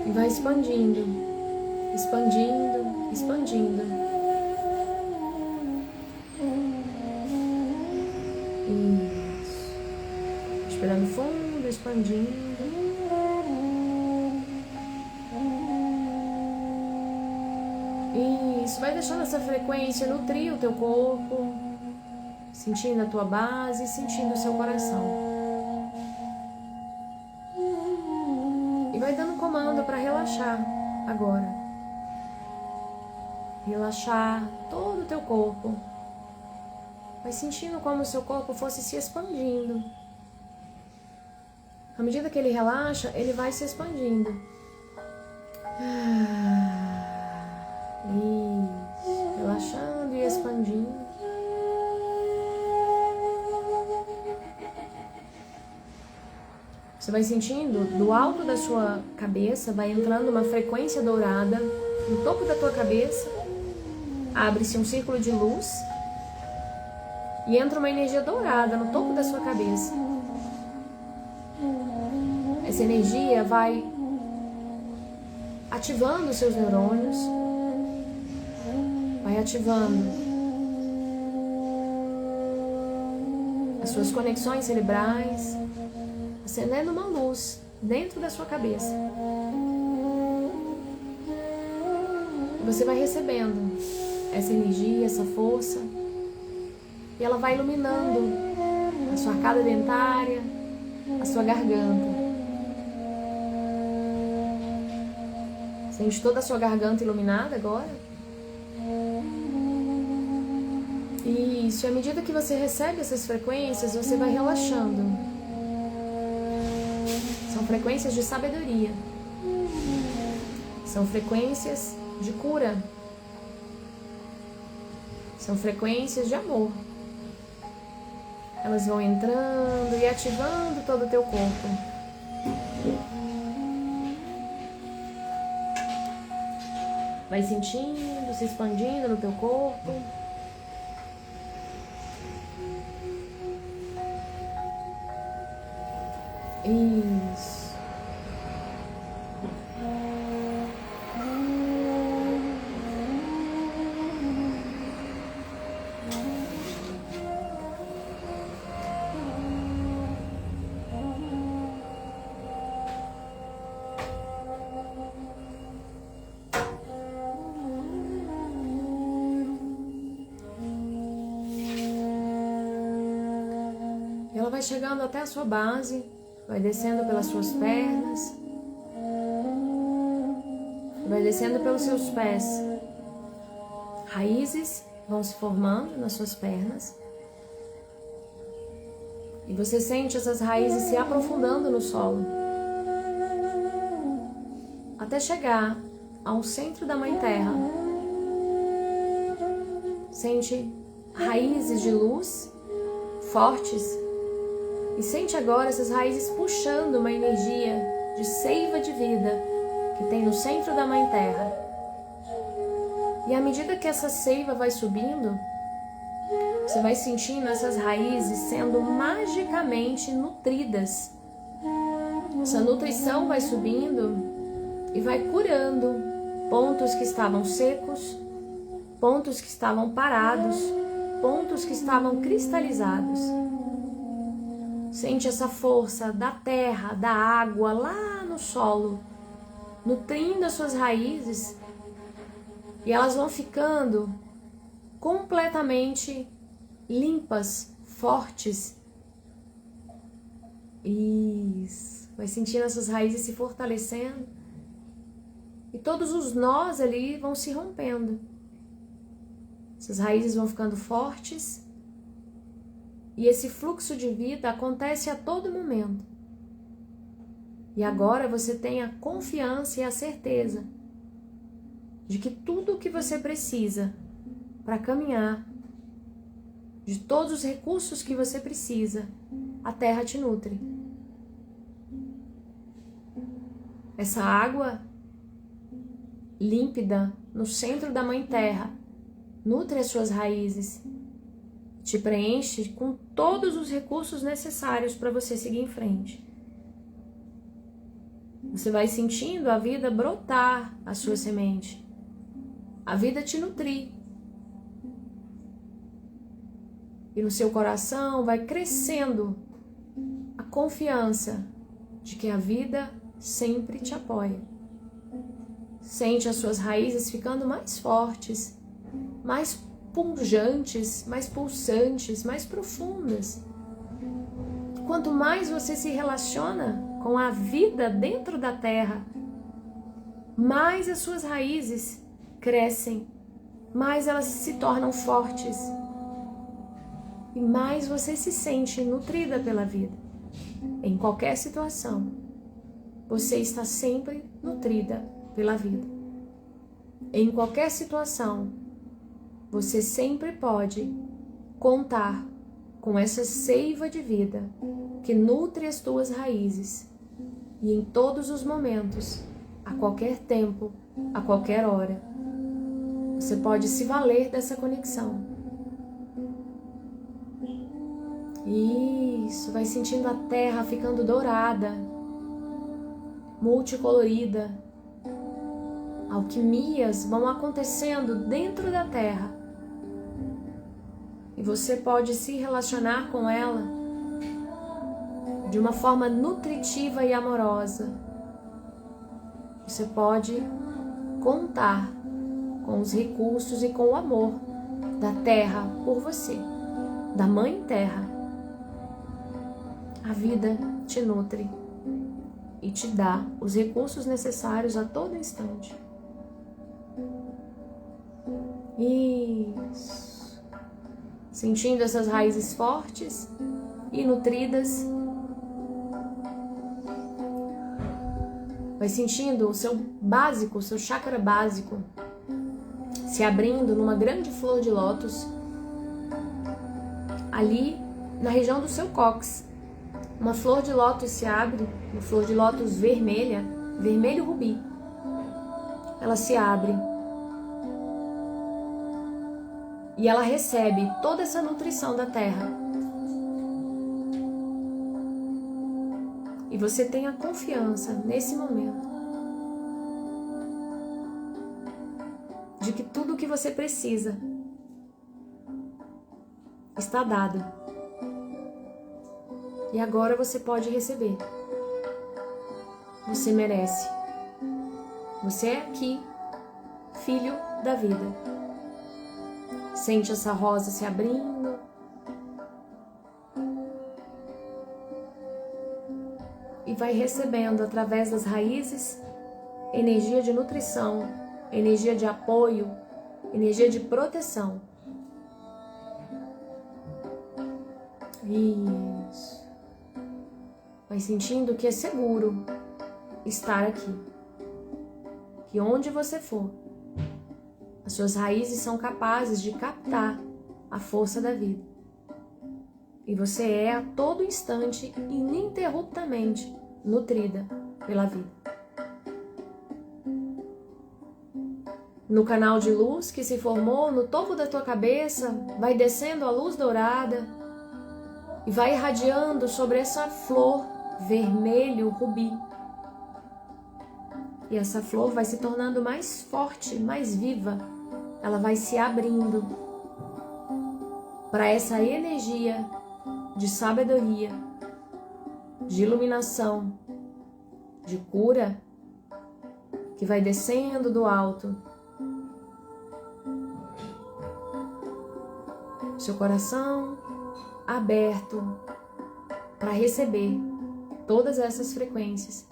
E vai expandindo, expandindo, expandindo. Isso. Respirando fundo, expandindo. Isso. Vai deixando essa frequência nutrir o teu corpo. Sentindo a tua base, sentindo o seu coração. E vai dando comando para relaxar agora. Relaxar todo o teu corpo. Vai sentindo como o seu corpo fosse se expandindo. À medida que ele relaxa, ele vai se expandindo. Isso. Relaxando e expandindo. Você vai sentindo, do alto da sua cabeça, vai entrando uma frequência dourada no topo da tua cabeça. Abre-se um círculo de luz e entra uma energia dourada no topo da sua cabeça. Essa energia vai ativando os seus neurônios, vai ativando as suas conexões cerebrais, acendendo uma luz dentro da sua cabeça. Você vai recebendo essa energia, essa força, e ela vai iluminando a sua arcada dentária, a sua garganta. Sente toda a sua garganta iluminada agora? Isso, e à medida que você recebe essas frequências, você vai relaxando. São frequências de sabedoria. São frequências de cura. São frequências de amor. Elas vão entrando e ativando todo o teu corpo. Vai sentindo, se expandindo no teu corpo. Isso. Ela vai chegando até a sua base. Vai descendo pelas suas pernas. Vai descendo pelos seus pés. Raízes vão se formando nas suas pernas. E você sente essas raízes se aprofundando no solo. Até chegar ao centro da Mãe Terra. Sente raízes de luz fortes. E sente agora essas raízes puxando uma energia de seiva de vida que tem no centro da Mãe Terra. E à medida que essa seiva vai subindo, você vai sentindo essas raízes sendo magicamente nutridas. Essa nutrição vai subindo e vai curando pontos que estavam secos, pontos que estavam parados, pontos que estavam cristalizados. Sente essa força da terra, da água lá no solo, nutrindo as suas raízes, e elas vão ficando completamente limpas, fortes. Isso. Vai sentindo essas raízes se fortalecendo. E todos os nós ali vão se rompendo. Essas raízes vão ficando fortes. E esse fluxo de vida acontece a todo momento. E agora você tem a confiança e a certeza de que tudo o que você precisa para caminhar, de todos os recursos que você precisa, a terra te nutre. Essa água límpida no centro da Mãe Terra nutre as suas raízes, te preenche com todos os recursos necessários para você seguir em frente. Você vai sentindo a vida brotar a sua semente, a vida te nutrir. E no seu coração vai crescendo a confiança de que a vida sempre te apoia. Sente as suas raízes ficando mais fortes, mais pujantes, mais pulsantes, mais profundas. Quanto mais você se relaciona com a vida dentro da terra, mais as suas raízes crescem, mais elas se tornam fortes e mais você se sente nutrida pela vida. Em qualquer situação, você está sempre nutrida pela vida. Em qualquer situação, você sempre pode contar com essa seiva de vida que nutre as tuas raízes. E em todos os momentos, a qualquer tempo, a qualquer hora, você pode se valer dessa conexão. Isso, vai sentindo a terra ficando dourada, multicolorida. Alquimias vão acontecendo dentro da terra. E você pode se relacionar com ela de uma forma nutritiva e amorosa. Você pode contar com os recursos e com o amor da terra por você, da Mãe Terra. A vida te nutre e te dá os recursos necessários a todo instante. Isso. Sentindo essas raízes fortes e nutridas. Vai sentindo o seu básico, o seu chakra básico se abrindo numa grande flor de lótus ali na região do seu cóccix. Uma flor de lótus se abre, uma flor de lótus vermelha, vermelho rubi. Ela se abre e ela recebe toda essa nutrição da terra. E você tem a confiança nesse momento de que tudo o que você precisa está dado. E agora você pode receber. Você merece. Você é aqui, filho da vida. Sente essa rosa se abrindo. E vai recebendo através das raízes energia de nutrição, energia de apoio, energia de proteção. Isso. Vai sentindo que é seguro estar aqui. Que onde você for, as suas raízes são capazes de captar a força da vida. E você é a todo instante, ininterruptamente, nutrida pela vida. No canal de luz que se formou no topo da tua cabeça, vai descendo a luz dourada e vai irradiando sobre essa flor vermelho rubi. E essa flor vai se tornando mais forte, mais viva. Ela vai se abrindo. para essa energia de sabedoria, de iluminação, de cura, que vai descendo do alto. Seu coração aberto para receber todas essas frequências.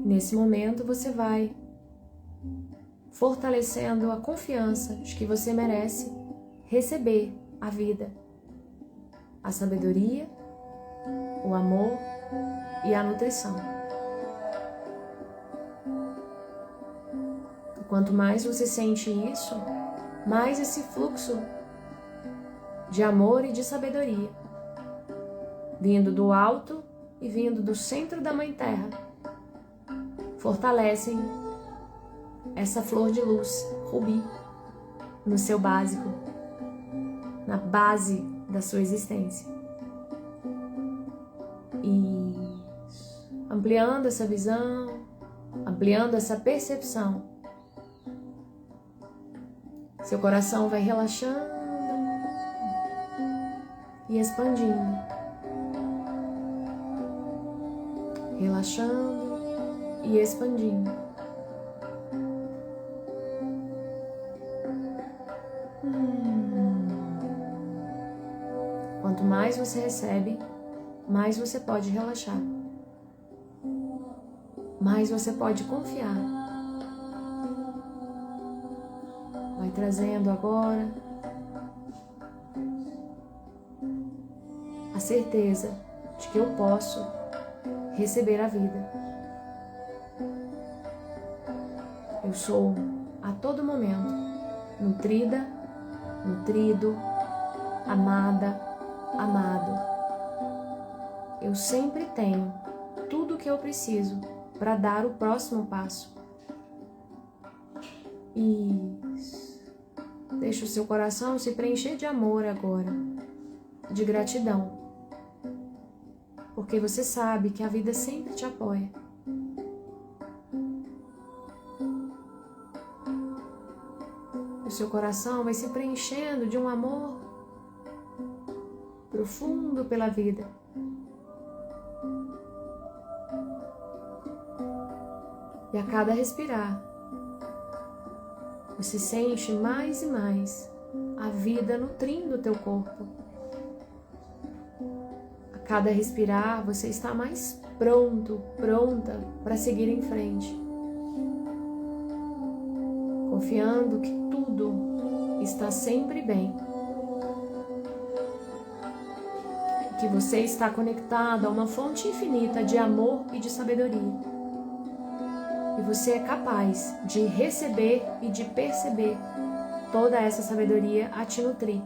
Nesse momento você vai fortalecendo a confiança de que você merece receber a vida, a sabedoria, o amor e a nutrição. Quanto mais você sente isso, mais esse fluxo de amor e de sabedoria, vindo do alto e vindo do centro da Mãe Terra, fortalecem essa flor de luz, rubi, no seu básico, na base da sua existência. E ampliando essa visão, ampliando essa percepção, seu coração vai relaxando e expandindo, relaxando e expandindo. Quanto mais você recebe, mais você pode relaxar, mais você pode confiar. Vai trazendo agora a certeza de que eu posso receber a vida. Eu sou a todo momento nutrida, nutrido, amada, amado. Eu sempre tenho tudo o que eu preciso para dar o próximo passo. Isso. Deixa o seu coração se preencher de amor agora, de gratidão, porque você sabe que a vida sempre te apoia. O seu coração vai se preenchendo de um amor profundo pela vida. E a cada respirar, você sente mais e mais a vida nutrindo o teu corpo. A cada respirar, você está mais pronto, pronta para seguir em frente. Confiando que tudo está sempre bem. Que você está conectado a uma fonte infinita de amor e de sabedoria. E você é capaz de receber e de perceber toda essa sabedoria a te nutrir.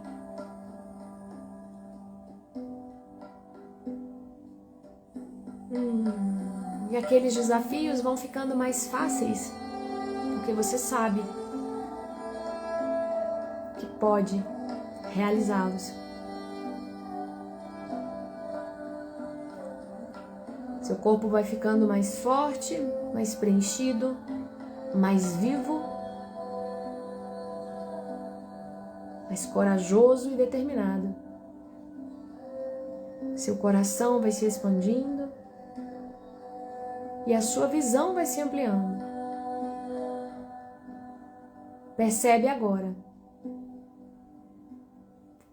E aqueles desafios vão ficando mais fáceis, porque você sabe que pode realizá-los. Seu corpo vai ficando mais forte, mais preenchido, mais vivo, mais corajoso e determinado. Seu coração vai se expandindo e a sua visão vai se ampliando. Percebe agora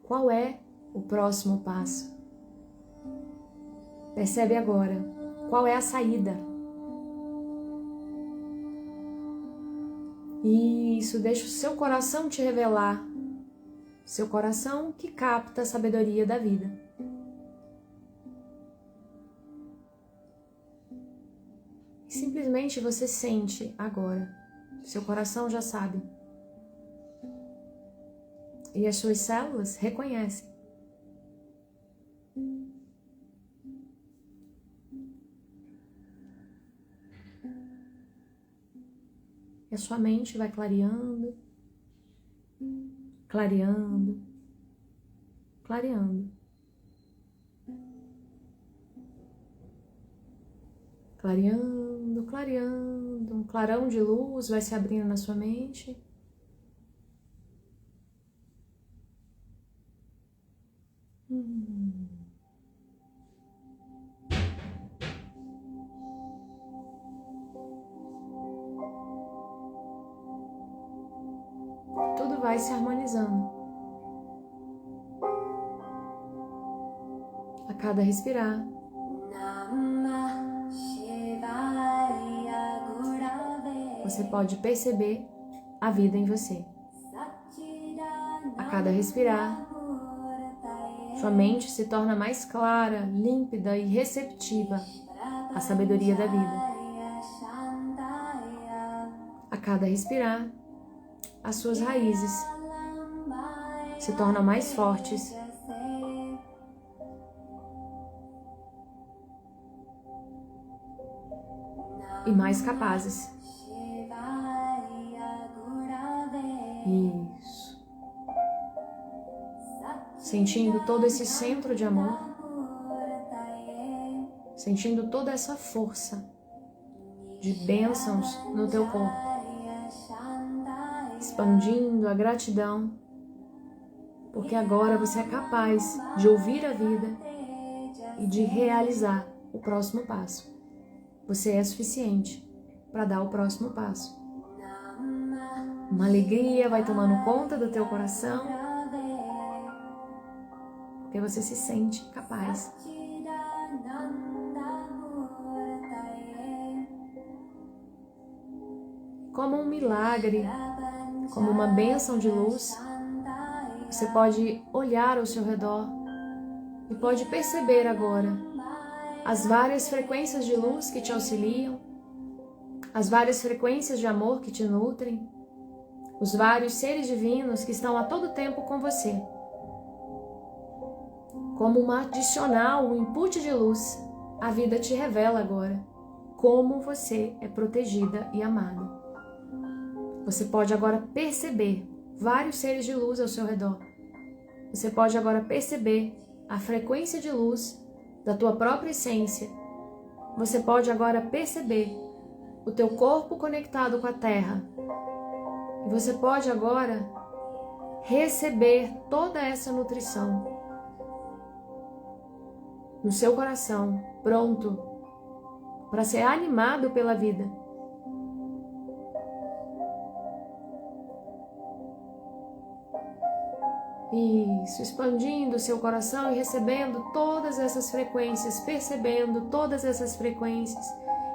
qual é o próximo passo. Percebe agora qual é a saída. Isso, deixa o seu coração te revelar. Seu coração que capta a sabedoria da vida. E simplesmente você sente agora. Seu coração já sabe. E as suas células reconhecem. E a sua mente vai clareando, clareando, clareando. Clareando, clareando. Um clarão de luz vai se abrindo na sua mente. Tudo vai se harmonizando. A cada respirar, você pode perceber a vida em você. A cada respirar, sua mente se torna mais clara, límpida e receptiva à sabedoria da vida. A cada respirar, as suas raízes se tornam mais fortes e mais capazes. Isso. Sentindo todo esse centro de amor, sentindo toda essa força de bênçãos no teu corpo, expandindo a gratidão, porque agora você é capaz de ouvir a vida e de realizar o próximo passo. Você é suficiente para dar o próximo passo. Uma alegria vai tomando conta do teu coração, porque você se sente capaz. Como um milagre, como uma bênção de luz, você pode olhar ao seu redor e pode perceber agora as várias frequências de luz que te auxiliam, as várias frequências de amor que te nutrem, os vários seres divinos que estão a todo tempo com você. Como uma adicional, um input de luz, a vida te revela agora como você é protegida e amada. Você pode agora perceber vários seres de luz ao seu redor. Você pode agora perceber a frequência de luz da tua própria essência. Você pode agora perceber o teu corpo conectado com a Terra. E você pode agora receber toda essa nutrição no seu coração, pronto para ser animado pela vida. Isso, expandindo o seu coração e recebendo todas essas frequências, percebendo todas essas frequências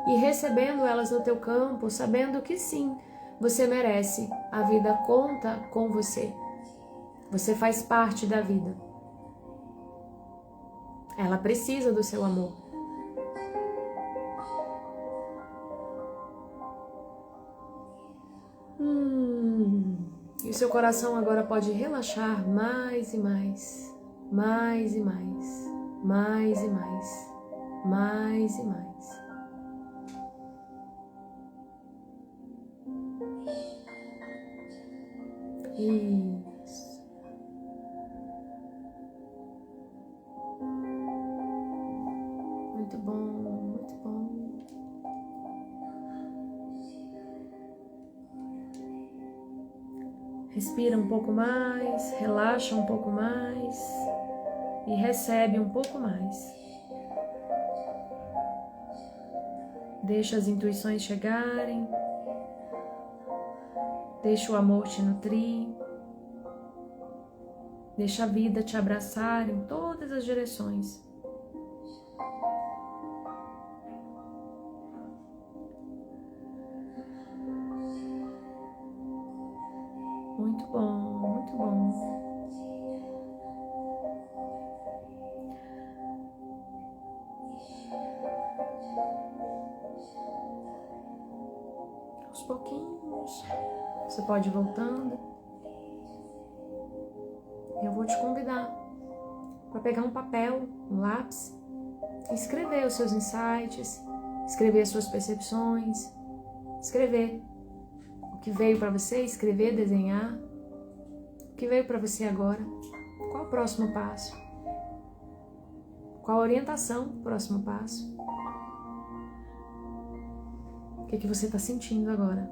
e recebendo elas no teu campo, sabendo que sim, você merece, a vida conta com você. Você faz parte da vida. Ela precisa do seu amor. E o seu coração agora pode relaxar mais e mais, mais e mais, mais e mais, mais e mais. Isso. Muito bom, muito bom. Respira um pouco mais, relaxa um pouco mais e recebe um pouco mais. Deixa as intuições chegarem, deixa o amor te nutrir, deixa a vida te abraçar em todas as direções. Muito bom, muito bom. Aos pouquinhos, você pode ir voltando. Eu vou te convidar para pegar um papel, um lápis, e escrever os seus insights, escrever as suas percepções, escrever o que veio para você, escrever, desenhar. O que veio para você agora? Qual o próximo passo? Qual a orientação do próximo passo? O que você está sentindo agora?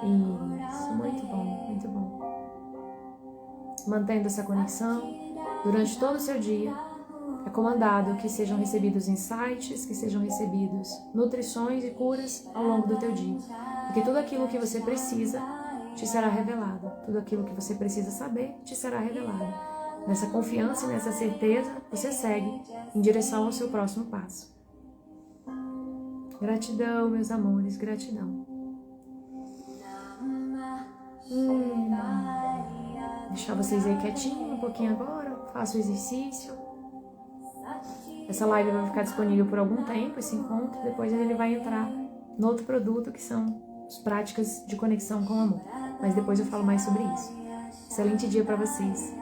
Isso, muito bom, muito bom. mantendo essa conexão durante todo o seu dia. É comandado que sejam recebidos insights, que sejam recebidos nutrições e curas ao longo do teu dia. Porque tudo aquilo que você precisa te será revelado. Tudo aquilo que você precisa saber te será revelado. Nessa confiança e nessa certeza, você segue em direção ao seu próximo passo. Gratidão, meus amores, gratidão. Deixar vocês aí quietinhos um pouquinho agora. Faço o exercício. Essa live vai ficar disponível por algum tempo, esse encontro. Depois ele vai entrar no outro produto, que são as práticas de conexão com o amor. Mas depois eu falo mais sobre isso. Excelente dia para vocês.